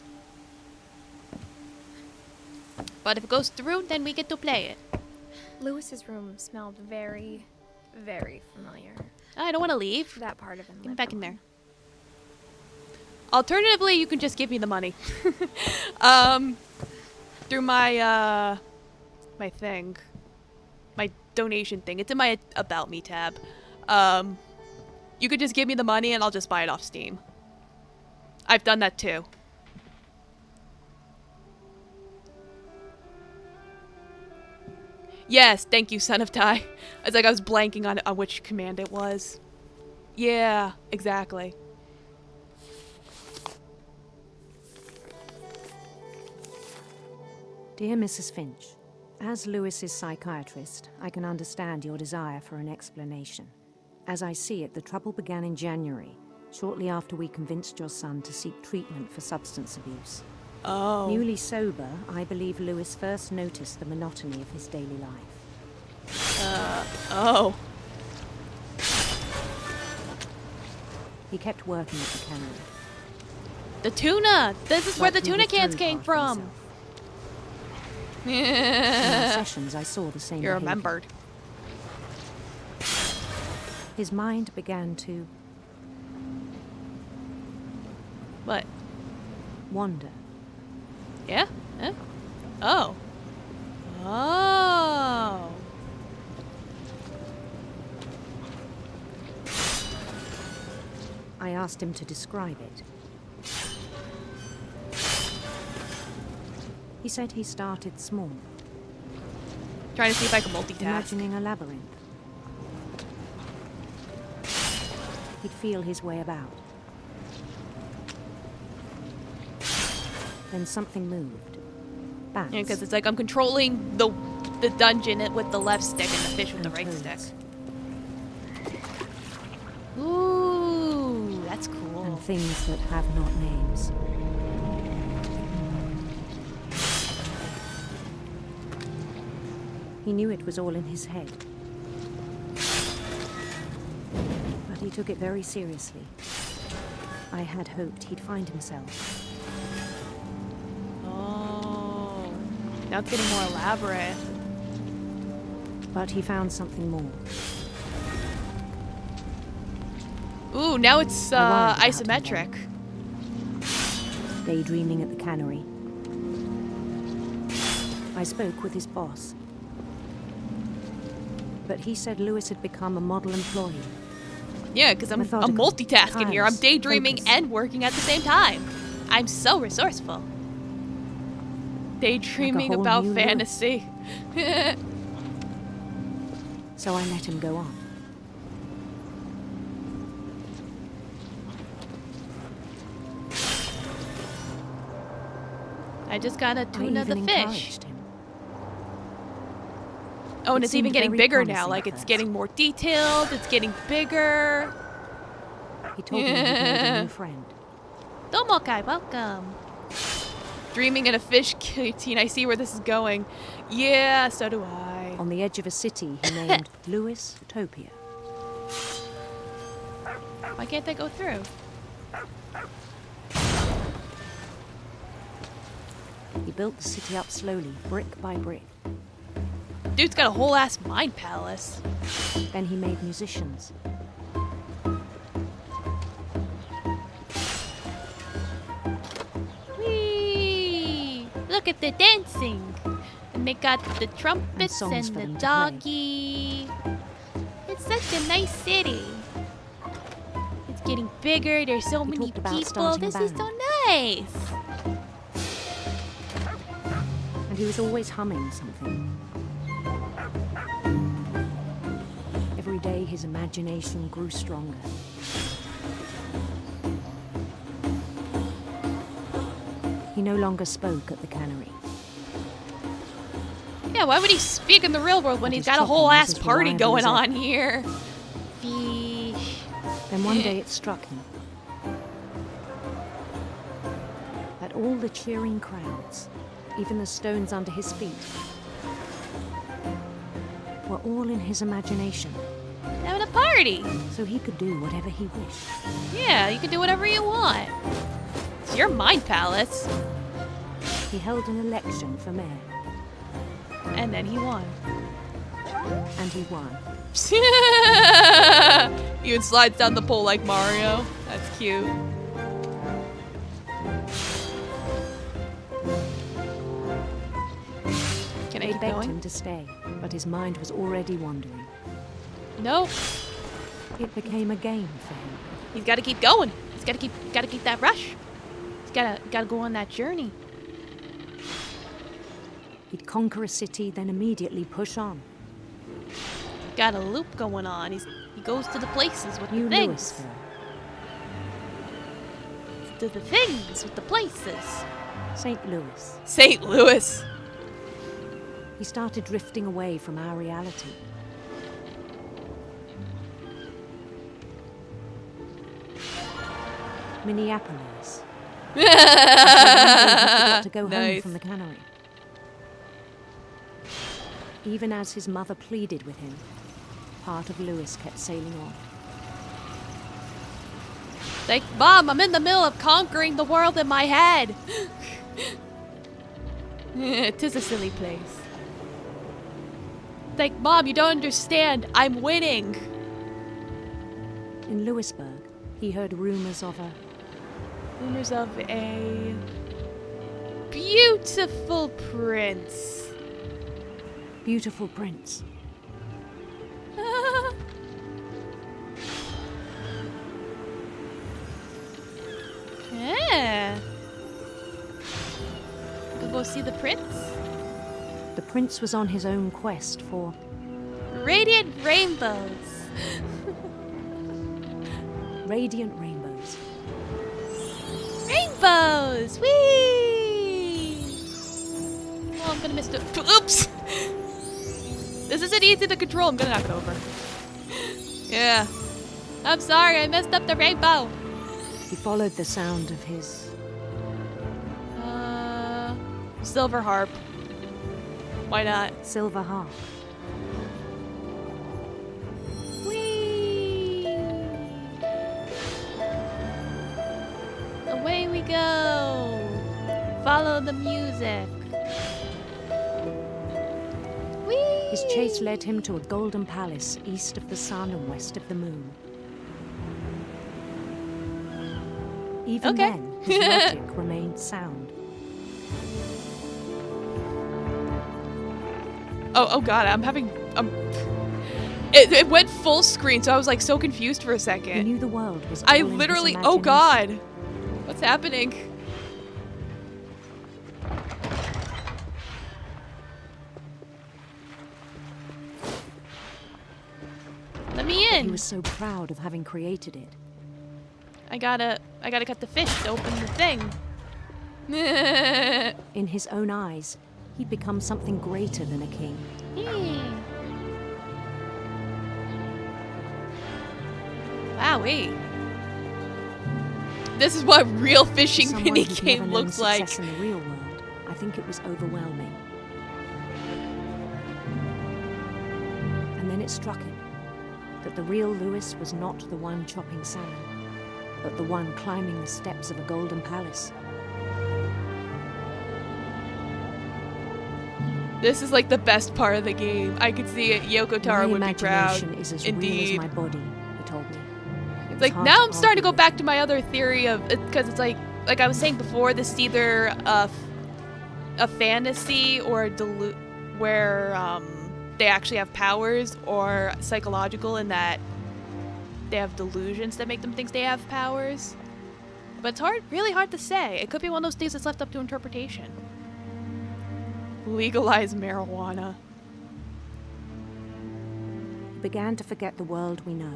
But if it goes through, then we get to play it. Lewis's room smelled very, very familiar. I don't want to leave. That part of him. Get me back in there. Alternatively, you can just give me the money. Through my, my thing. My donation thing. It's in my About Me tab. You could just give me the money and I'll just buy it off Steam. I've done that too. Yes, thank you, Son of Tai. It's like I was blanking on which command it was. Yeah, exactly. Dear Mrs. Finch, as Lewis's psychiatrist, I can understand your desire for an explanation. As I see it, the trouble began in January, shortly after we convinced your son to seek treatment for substance abuse. Oh. Newly sober, I believe Lewis first noticed the monotony of his daily life. Oh. He kept working at the cannery. The tuna! This is where the But he tuna cans withdrew came half from! himself. In our sessions, I saw the same You behavior. remembered. His mind began to What? wander. Yeah? Huh? Oh. Oh. I asked him to describe it. He said he started small, Trying to see if I can multitask. imagining a labyrinth. He'd feel his way about. Then something moved. Bats. Yeah, because it's like I'm controlling the dungeon with the left stick and the fish with the and right toads. stick. Ooh, that's cool. And things that have not names. He knew it was all in his head. But he took it very seriously. I had hoped he'd find himself. Oh. Now it's getting more elaborate. But he found something more. Ooh, now it's I worried about him isometric. Daydreaming at the cannery. I spoke with his boss. But he said Lewis had become a model employee. Yeah, because I'm Methodical, multitasking here. I'm tireless, daydreaming focused. and working at the same time. I'm so resourceful. Daydreaming whole about new Lewis. fantasy. So I let him go on. I just gotta I tuna the even fish. encouraged him. Oh, and It it's even seemed getting very bigger now. promising Like, at it's first. getting more detailed. It's getting bigger. He told me he'd made a new friend. Domokai, welcome. Dreaming in a fish guillotine. I see where this is going. Yeah, so do I. On the edge of a city he named Lewis Topia. Why can't I go through? He built the city up slowly, brick by brick. Dude's got a whole ass mind palace. Then he made musicians. Whee! Look at the dancing. And they got the trumpets songs and for the them to play. doggy. It's such a nice city. It's getting bigger. There's so He many talked about people. starting a This is band. so nice. And he was always humming something. Every day his imagination grew stronger. He no longer spoke at the cannery. Yeah, why would he speak in the real world when But he's his got a whole chopping was ass as party reliable going as ever. on here? Fish. Then one day it struck him that all the cheering crowds, even the stones under his feet, were all in his imagination, Having a party. so he could do whatever he wished. Yeah, you can do whatever you want. It's your mind palace. He held an election for mayor, And then he won. and he won. He even slides down the pole like Mario. That's cute. Can I They keep begged going? him to stay, but his mind was already wandering. Nope. It became a game for him. He's got to keep going. He's got to keep that rush. He's got to go on that journey. He'd conquer a city, then immediately push on. Got a loop going on. He goes to the places with New the things. Louisville, To the things with the places. St. Louis. St. Louis. He started drifting away from our reality. Minneapolis. Until one day he forgot to go home Nice. from the cannery. Even as his mother pleaded with him, part of Lewis kept sailing on. Like, Mom, I'm in the middle of conquering the world in my head. Tis a silly place. Like, Mom, you don't understand. I'm winning. In Lewisburg, he heard rumors of a beautiful prince. Beautiful prince. Yeah. Go see the prince? The prince was on his own quest for radiant rainbows. Radiant rainbows. Rainbows! Whee! Oh, I'm gonna miss the. Oops! This isn't easy to control. I'm gonna knock it over. Yeah. I'm sorry, I messed up the rainbow. He followed the sound of his silver harp. Why not? Silver harp. Whee! Away we go. Follow the music. Whee! His chase led him to a golden palace east of the sun and west of the moon. Even then, his logic remained sound. Oh god, I'm having it went full screen, so I was like so confused for a second. He knew the world was I all in his literally, imagination. oh god. What's happening? Let me in. He was so proud of having created it. I gotta cut the fish to open the thing. In his own eyes, he'd become something greater than a king. Wowee. This is what real fishing Someone who'd minigame never known looks like. success in the real world, I think it was overwhelming. And then it struck him that the real Lewis was not the one chopping salmon, but the one climbing the steps of a golden palace. This is like the best part of the game. I could see it. Yoko Taro would be proud. My imagination is as Indeed. real as my body, he told me. It's like, now I'm starting to go back to my other theory of, because it's like I was saying before, this is either a fantasy or where they actually have powers, or psychological in that they have delusions that make them think they have powers. But it's really hard to say. It could be one of those things that's left up to interpretation. Legalize marijuana. He began to forget the world we know.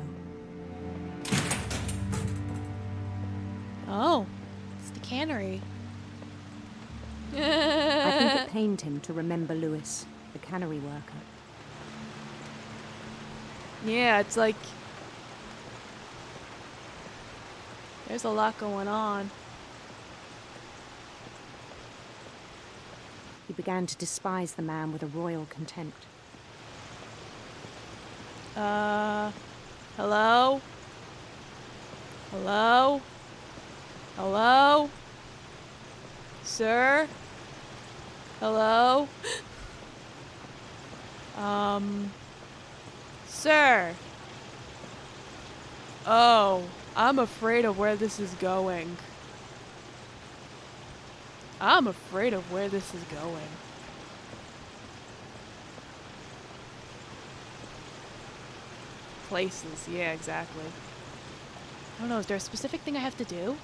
Oh, it's the cannery. I think it pained him to remember Lewis, the cannery worker. Yeah, it's like there's a lot going on. He began to despise the man with a royal contempt. Hello? Hello? Hello? Sir? Hello? Sir? Oh, I'm afraid of where this is going. I'm afraid of where this is going. Places, yeah, exactly. I don't know, is there a specific thing I have to do?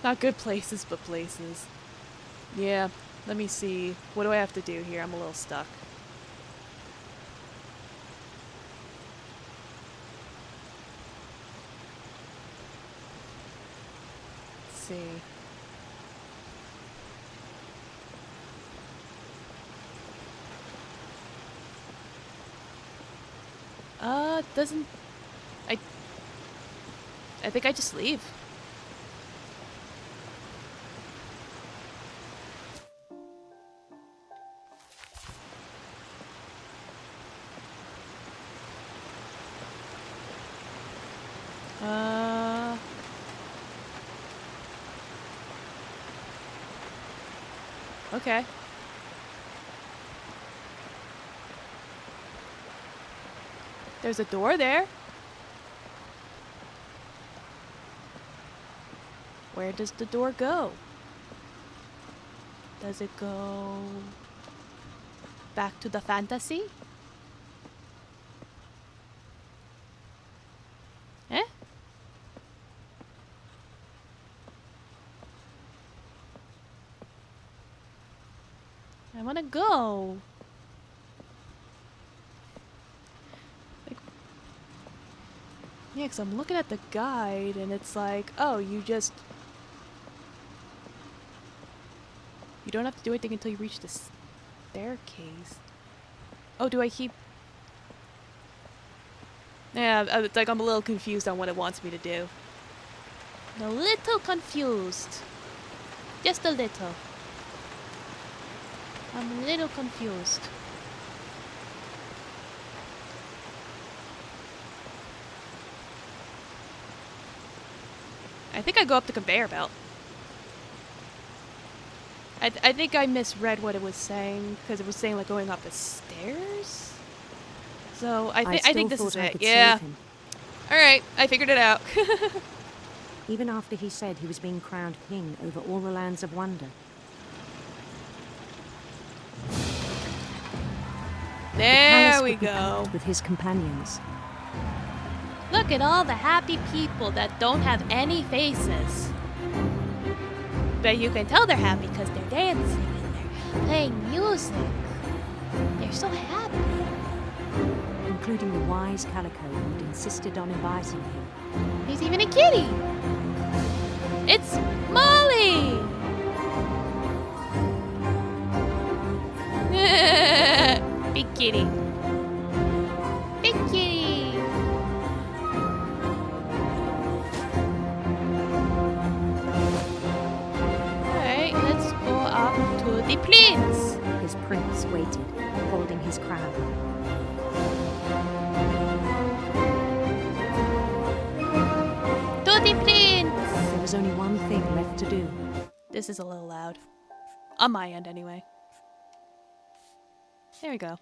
Not good places, but places. Yeah, let me see. What do I have to do here? I'm a little stuck. Let's see. Doesn't... I think I just leave. Okay. There's a door there. Where does the door go? Does it go back to the fantasy? Eh? I wanna go. Like, yeah, 'cause I'm looking at the guide and it's like, oh, you don't have to do anything until you reach the staircase. Oh, do I keep... Yeah, it's like I'm a little confused on what it wants me to do. A little confused. Just a little. I'm a little confused. I think I go up the conveyor belt. I think I misread what it was saying, because it was saying like going up the stairs. So I think this is it. Yeah. All right, I figured it out. Even after he said he was being crowned king over all the lands of wonder. There we would be go. packed with his companions. Look at all the happy people that don't have any faces. But you can tell they're happy because they're dancing and they're playing music. They're so happy. Including the wise Calico who'd insisted on inviting him. There's even a kitty. It's Molly. Big kitty. Big kitty. Alright, let's go up to the plains. His prince waited, holding his crown. To the plains. There was only one thing left to do. This is a little loud. On my end, anyway. There we go.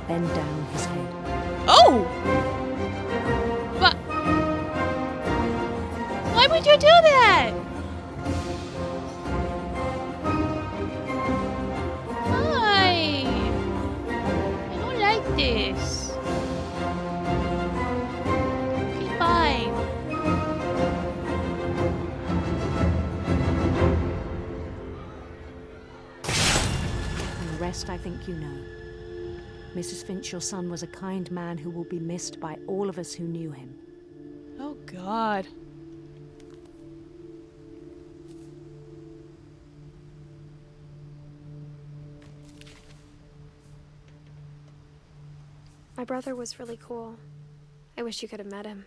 Bend down his head. Oh! But... why would you do that? Why? I don't like this. Okay, fine. And the rest I think you know. Mrs. Finch, your son was a kind man who will be missed by all of us who knew him. Oh, God. My brother was really cool. I wish you could have met him.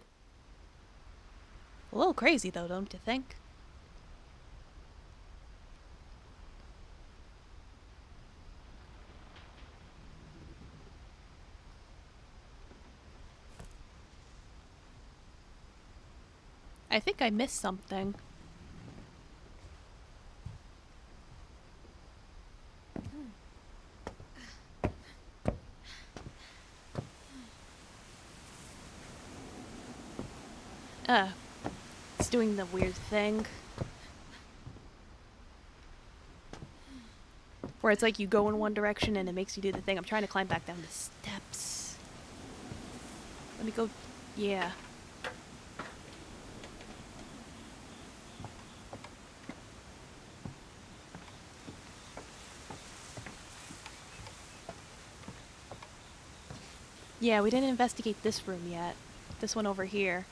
A little crazy, though, don't you think? I think I missed something. It's doing the weird thing. Where it's like you go in one direction and it makes you do the thing. I'm trying to climb back down the steps. Let me go. Yeah. Yeah, we didn't investigate this room yet. This one over here.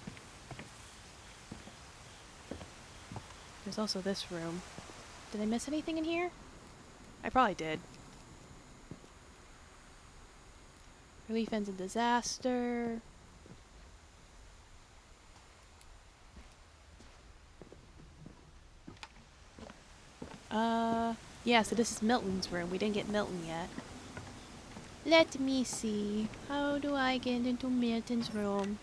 There's also this room. Did I miss anything in here? I probably did. Relief ends in disaster. Yeah, so this is Milton's room. We didn't get Milton yet. Let me see. How do I get into Milton's room?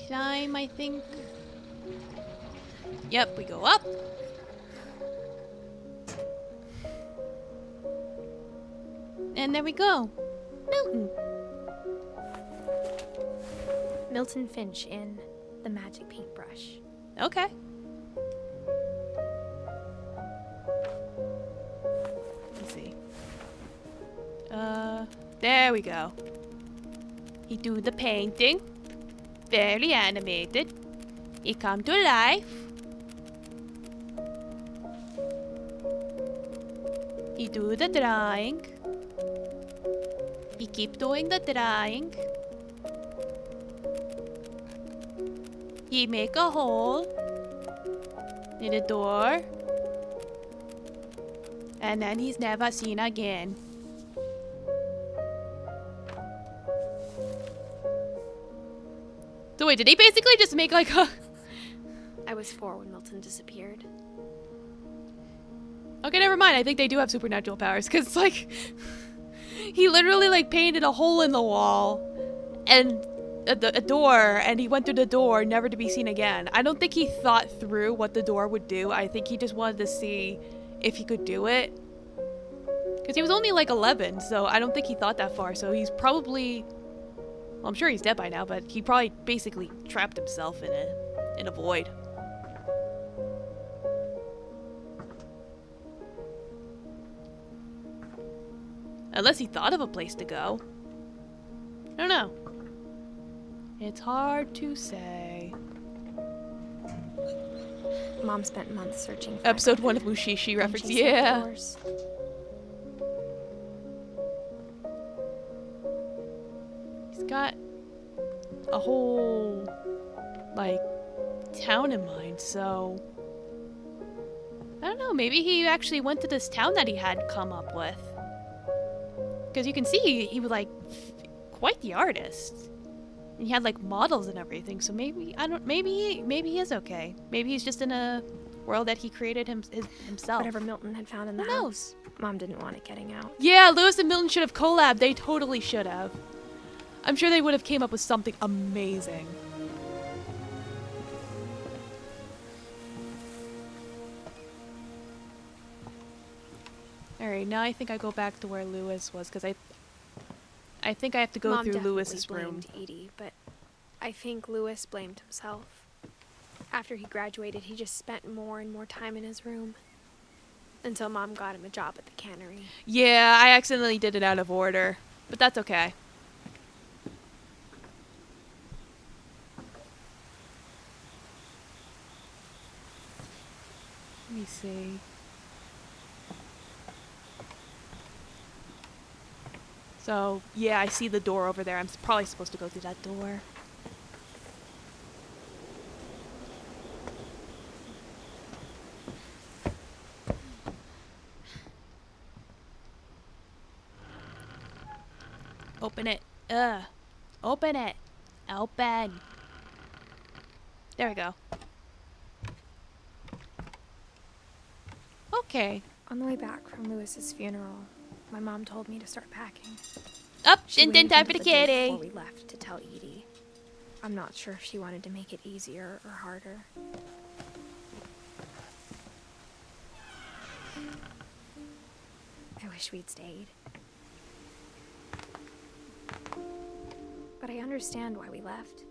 climb, I think. Yep, we go up. And there we go. Milton. Milton Finch in The Magic Paintbrush. Okay. Let's see. There we go. He do the painting. Very animated. He come to life. He do the drawing. He keep doing the drawing. He make a hole in the door. And then he's never seen again. So wait, did he basically just make like a... I was 4 when Milton disappeared. Okay, never mind. I think they do have supernatural powers, because it's like... he literally like painted a hole in the wall and a door, and he went through the door never to be seen again. I don't think he thought through what the door would do. I think he just wanted to see if he could do it. Because he was only like 11, so I don't think he thought that far. So he's probably... Well, I'm sure he's dead by now, but he probably basically trapped himself in a void. Unless he thought of a place to go. I don't know. It's hard to say. Mom spent months searching for Episode 1 of Mushishi reference, yeah. He's got a whole, like, town in mind, so... I don't know, maybe he actually went to this town that he had come up with. Because you can see he was, like, quite the artist. And he had, like, models and everything, so maybe, maybe he is okay. Maybe he's just in a world that he created himself. Whatever Milton had found in the house, Mom didn't want it getting out. Yeah, Lewis and Milton should have collabed. They totally should have. I'm sure they would have came up with something amazing. Alright, now I think I go back to where Lewis was, because I think I have to go Mom through Lewis's definitely room. blamed Edie, but I think Lewis blamed himself. After he graduated, he just spent more and more time in his room. Until Mom got him a job at the cannery. Yeah, I accidentally did it out of order, but that's okay. Let me see. So, yeah, I see the door over there. I'm probably supposed to go through that door. Open it. Open it. Open. There we go. Okay. On the way back from Lewis's funeral, my mom told me to start packing. Up, She din din waited time until for the day kitty. before we left to tell Edie. I'm not sure if she wanted to make it easier or harder. I wish we'd stayed. But I understand why we left.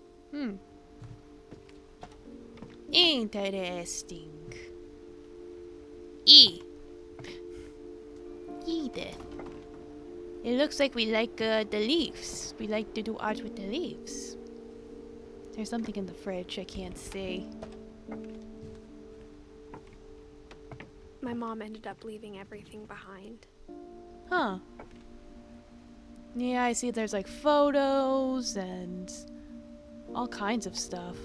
Interesting. Edith. It looks like we like the leaves. We like to do art with the leaves. There's something in the fridge I can't see. My mom ended up leaving everything behind. Huh. Yeah, I see there's like photos and all kinds of stuff.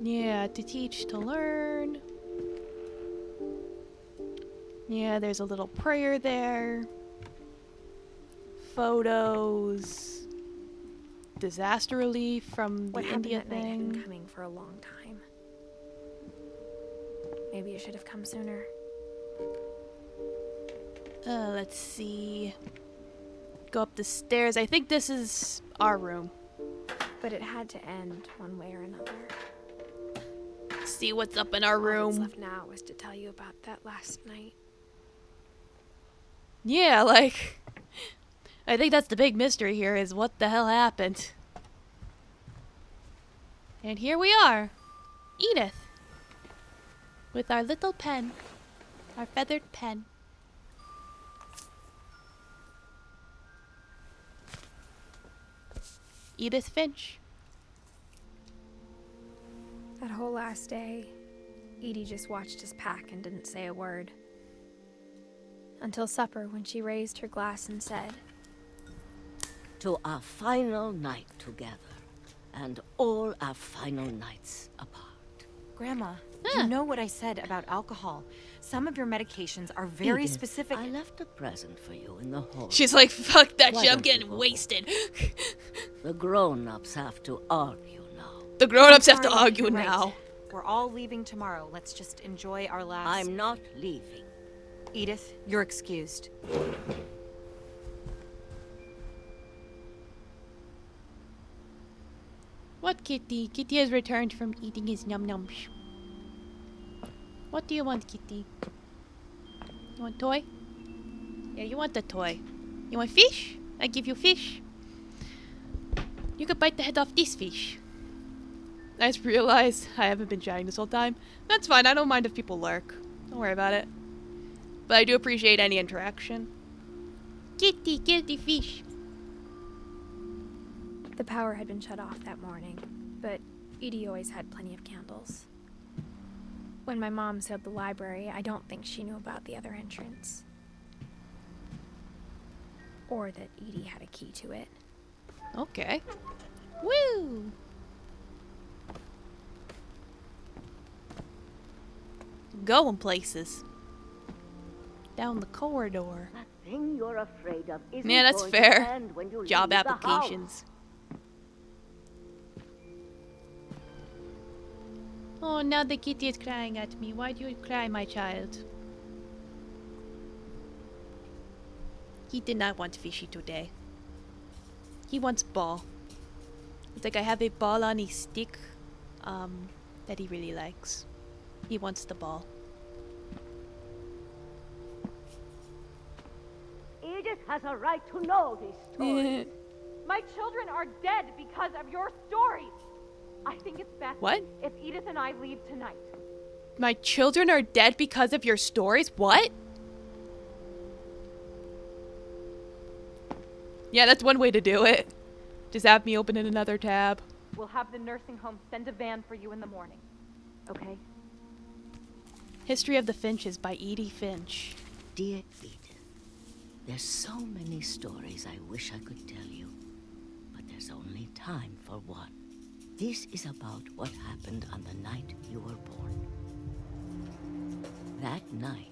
Yeah, to teach, to learn. Yeah, there's a little prayer there. Photos. Disaster relief from the India What happened that night had been thing. coming for a long time. Maybe it should have come sooner. Let's see. Go up the stairs. I think this is our room. But it had to end one way or another. See what's up in our All room. that's left now was to tell you about that last night. Yeah, like, I think that's the big mystery here, is what the hell happened. And here we are, Edith, with our little pen, our feathered pen. Edith Finch. That whole last day, Edie just watched us pack and didn't say a word. Until supper, when she raised her glass and said, "To our final night together, and all our final nights apart." Grandma, you know what I said about alcohol. Some of your medications are very Edith, specific. I left a present for you in the hall. She's like, fuck that Why shit, I'm don't you getting go? wasted. The grown-ups have to argue now. The grown-ups have to Sorry, argue you're right. now. We're all leaving tomorrow. Let's just enjoy our last... I'm not leaving. Edith, you're excused. What, Kitty? Kitty has returned from eating his num-nums. What do you want, Kitty? You want toy? Yeah, you want the toy. You want fish? I give you fish. You could bite the head off this fish. I just realized I haven't been chatting this whole time. That's fine, I don't mind if people lurk. Don't worry about it. But I do appreciate any interaction. Kitty, kill the fish. the power had been shut off that morning, but Edie always had plenty of candles. When my mom set up the library, I don't think she knew about the other entrance. Or that Edie had a key to it. Okay. Woo! Going places. Down the corridor. That thing you're afraid of isn't Yeah, that's going to fair. end when you Job leave the applications. Oh, now the kitty is crying at me. Why do you cry, my child? He did not want fishy today. He wants ball. It's like I have a ball on a stick that he really likes. He wants the ball. Edith has a right to know these stories. My children are dead because of your stories. I think it's best What? if Edith and I leave tonight. My children are dead because of your stories? What? Yeah, that's one way to do it. Just have me open in another tab. We'll have the nursing home send a van for you in the morning. Okay? History of the Finches by Edith Finch. Dear Edith, there's so many stories I wish I could tell you, but there's only time for one. This is about what happened on the night you were born. That night,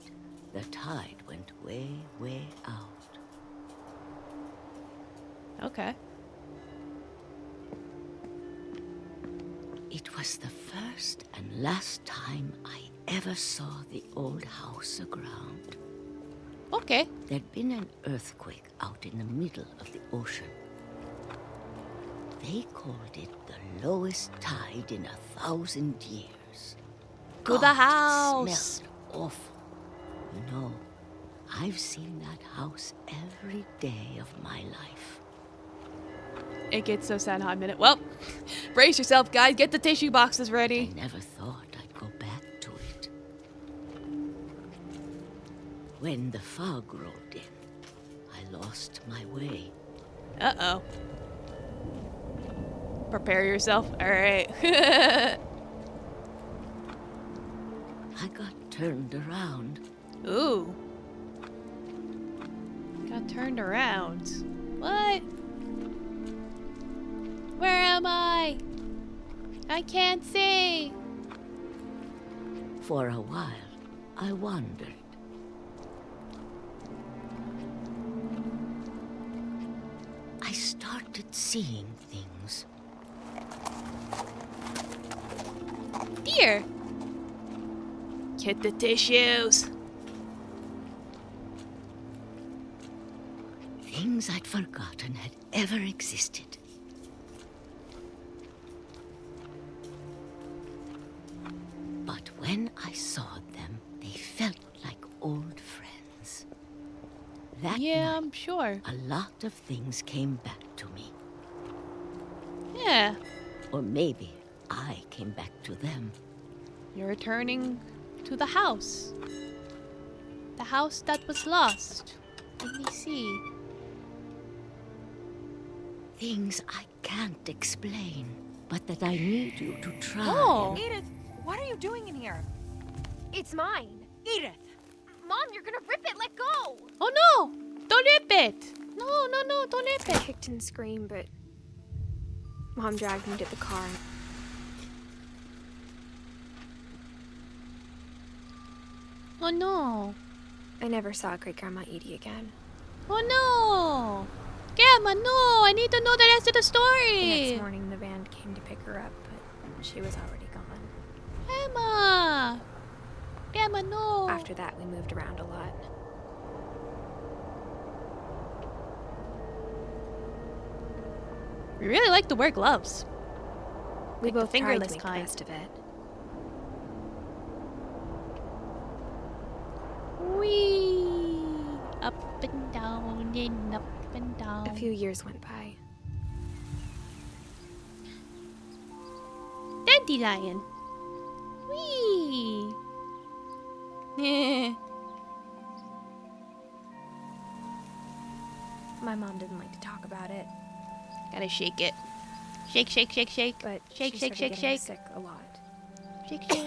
the tide went way, way out. Okay. It was the first and last time I ever saw the old house aground. Okay. There'd been an earthquake out in the middle of the ocean. They called it the lowest tide in 1,000 years. To the God, house. it smelled awful. You know, I've seen that house every day of my life. It gets so sad in a hot minute. Well, brace yourself, guys. Get the tissue boxes ready. I never thought I'd go back to it. When the fog rolled in, I lost my way. Uh-oh. Prepare yourself. All right. I got turned around. Ooh. Got turned around. What? Where am I? I can't see. For a while, I wandered. I started seeing things. Here. Get the tissues. Things I'd forgotten had ever existed. But when I saw them, they felt like old friends. That Yeah, night, I'm sure. a lot of things came back to me. Yeah. Or maybe I came back to them. You're returning to the house. The house that was lost. Let me see. Things I can't explain, but that I need you to try. Oh. Edith, what are you doing in here? It's mine. Edith! Mom, you're gonna rip it. Let go. Oh no! Don't rip it! No, no, no, don't rip I it. kicked and screamed, but Mom dragged me to the car. Oh no. I never saw Great Grandma Edie again. Oh no! Grandma, no! I need to know the rest of the The story! next morning, the van came to pick her up, but she was already gone. Grandma! Grandma, no! After that, we moved around a lot. We really like to wear gloves. We Like the both tried to fingerless make the kind. best of it. Whee! Up and down and up and down. A few years went by. Dandelion. Whee! My mom didn't like to talk about it, Gotta shake it. Shake, shake, shake, shake. but Shake, she shake, started shake, getting shake. sick a lot. Shake, shake.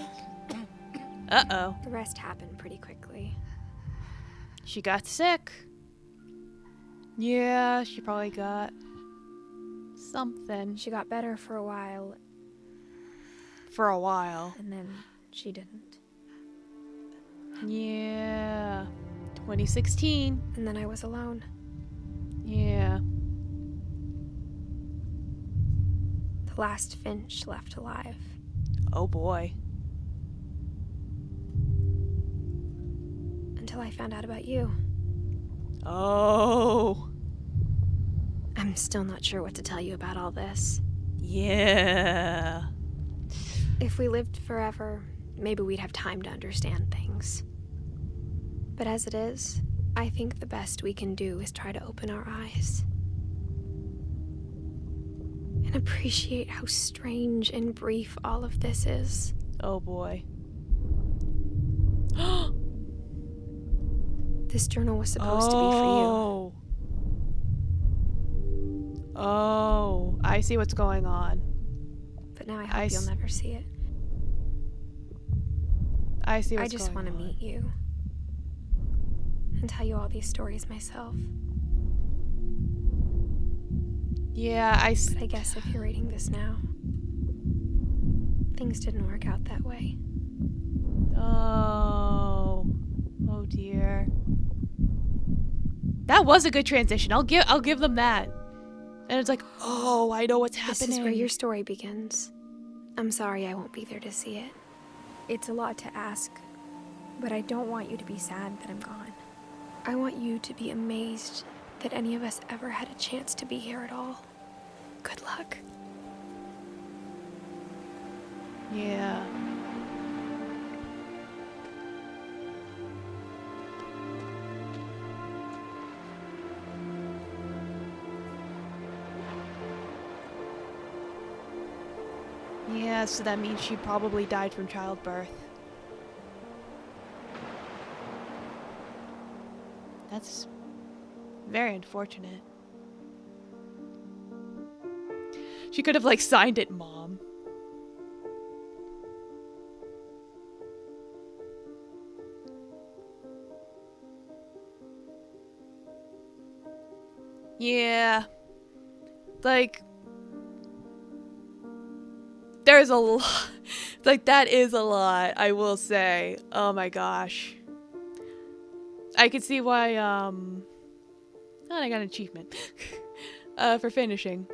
Uh-oh. The rest happened pretty quickly. She got sick. Yeah, she probably got something. She got better for a while, For a while. and then she didn't. Yeah. 2016. And then I was alone. Yeah. The last Finch left alive. Oh boy. Until I found out about you. Oh. I'm still not sure what to tell you about all this. Yeah. If we lived forever, maybe we'd have time to understand things. But as it is, I think the best we can do is try to open our eyes. And appreciate how strange and brief all of this is. Oh boy. This journal was supposed to be for you. Oh, I see what's going on. But now I hope you'll never see it. I see I what's just going on. want to meet you. And tell you all these stories myself. Yeah, But I guess if you're reading this now, things didn't work out that way. Oh. Oh dear. That was a good transition. I'll give them that. And it's like, oh, I know what's happening. This is where your story begins. I'm sorry I won't be there to see it. It's a lot to ask, but I don't want you to be sad that I'm gone. I want you to be amazed that any of us ever had a chance to be here at all. Good luck. Yeah. Yeah, so that means she probably died from childbirth. That's very unfortunate. She could have, like, signed it, Mom. Yeah. Like, there's a lot. Like, that is a lot, I will say. Oh my gosh. I could see why, oh, I got an achievement. For finishing.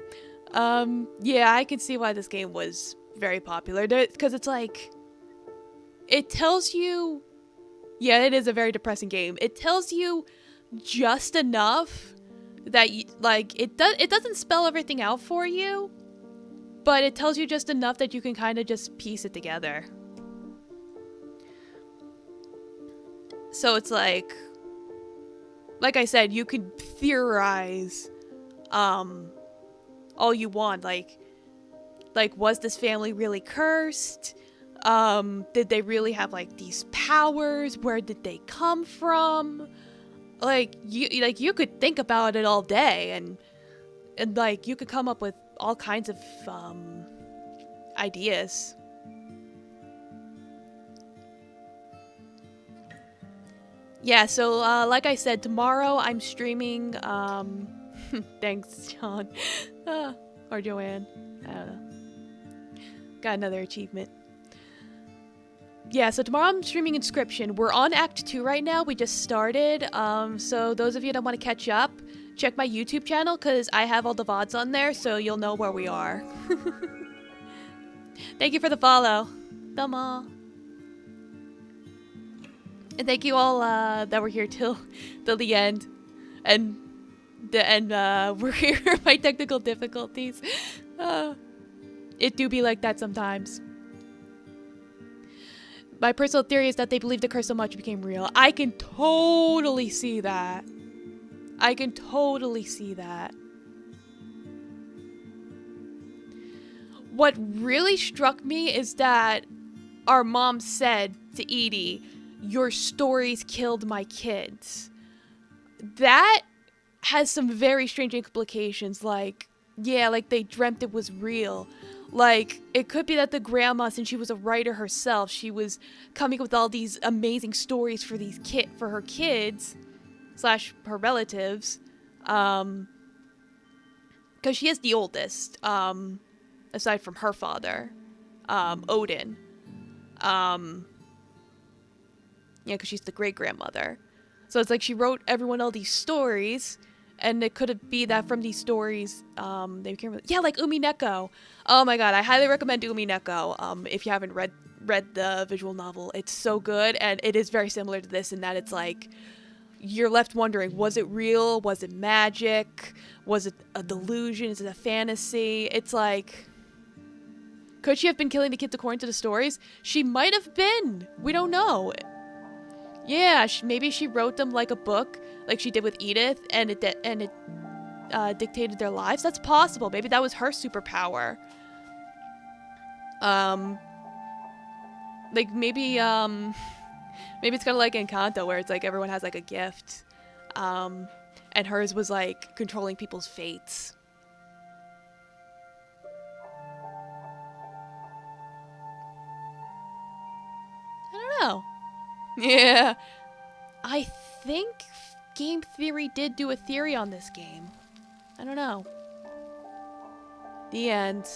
Yeah, I can see why this game was very popular. Because it's like, it tells you, yeah, it is a very depressing game. It tells you just enough that like it doesn't spell everything out for you, but it tells you just enough that you can kind of just piece it together. So it's like I said, you could theorize all you want, like was this family really cursed? Did they really have like these powers? Where did they come from? Like you could think about it all day, and like you could come up with all kinds of ideas. Yeah, so like I said, tomorrow I'm streaming. Thanks, John. Or Joanne. I don't know. Got another achievement. Yeah, so tomorrow I'm streaming Inscription. We're on Act 2 right now. We just started. So those of you that want to catch up, check my YouTube channel because I have all the VODs on there, so you'll know where we are. Thank you for the follow. Domo. And thank you all that were here till the end. And we're here for my technical difficulties. It do be like that sometimes. My personal theory is that they believed the curse so much it became real. I can totally see that. I can totally see that. What really struck me is that our mom said to Edie, "Your stories killed my kids." That has some very strange implications, like, yeah, like they dreamt it was real. Like, it could be that the grandma, since she was a writer herself, she was coming up with all these amazing stories for her kids / her relatives, because she is the oldest, aside from her father, Odin. Yeah, because she's the great-grandmother. So it's like she wrote everyone all these stories, and it could be that from these stories, they became really, yeah, like Umineko. Oh my god, I highly recommend Umineko. If you haven't read the visual novel, it's so good, and it is very similar to this in that it's like you're left wondering: was it real? Was it magic? Was it a delusion? Is it a fantasy? It's like, could she have been killing the kids according to the stories? She might have been. We don't know. Yeah, maybe she wrote them like a book, like she did with Edith, and it dictated their lives. That's possible. Maybe that was her superpower. Like maybe it's kind of like Encanto, where it's like everyone has like a gift, and hers was like controlling people's fates. I don't know. Yeah. I think Game Theory did do a theory on this game. I don't know. The end.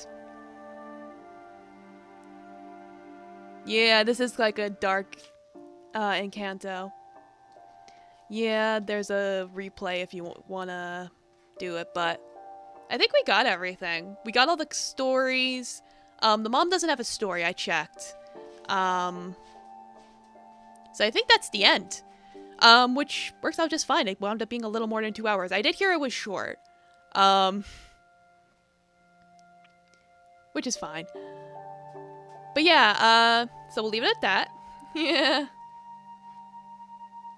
Yeah, this is like a dark Encanto. Yeah, there's a replay if you want to do it, but I think we got everything. We got all the stories. The mom doesn't have a story, I checked. So I think that's the end, which works out just fine. It wound up being a little more than 2 hours. I did hear it was short, which is fine. But yeah, so we'll leave it at that. Yeah,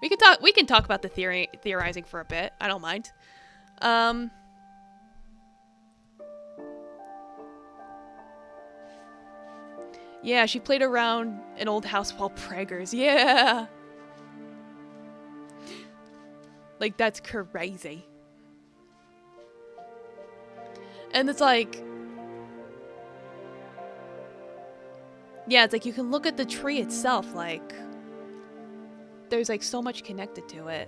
we can talk about the theorizing for a bit. I don't mind. Yeah, she played around an old house while preggers. Yeah. Like, that's crazy. And it's like, yeah, it's like you can look at the tree itself, like, there's like so much connected to it.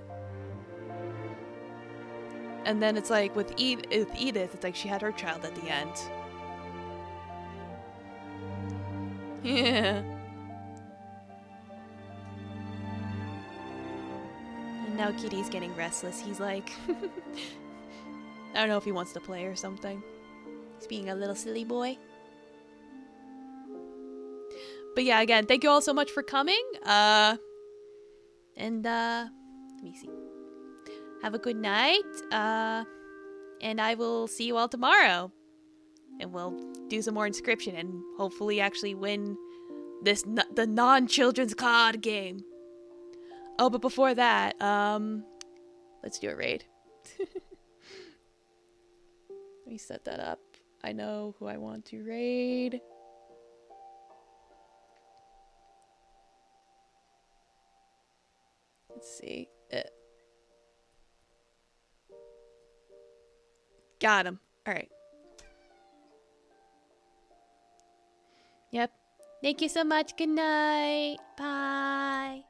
And then it's like with Edith, it's like she had her child at the end. Yeah. And now Kitty's getting restless. He's like, I don't know if he wants to play or something. He's being a little silly boy. But yeah, again, thank you all so much for coming. Let me see. Have a good night. and I will see you all tomorrow. And we'll do some more Inscription and hopefully actually win the non-children's card game. Oh, but before that, let's do a raid. Let me set that up. I know who I want to raid. Let's see. Got him. All right. Yep. Thank you so much. Good night. Bye.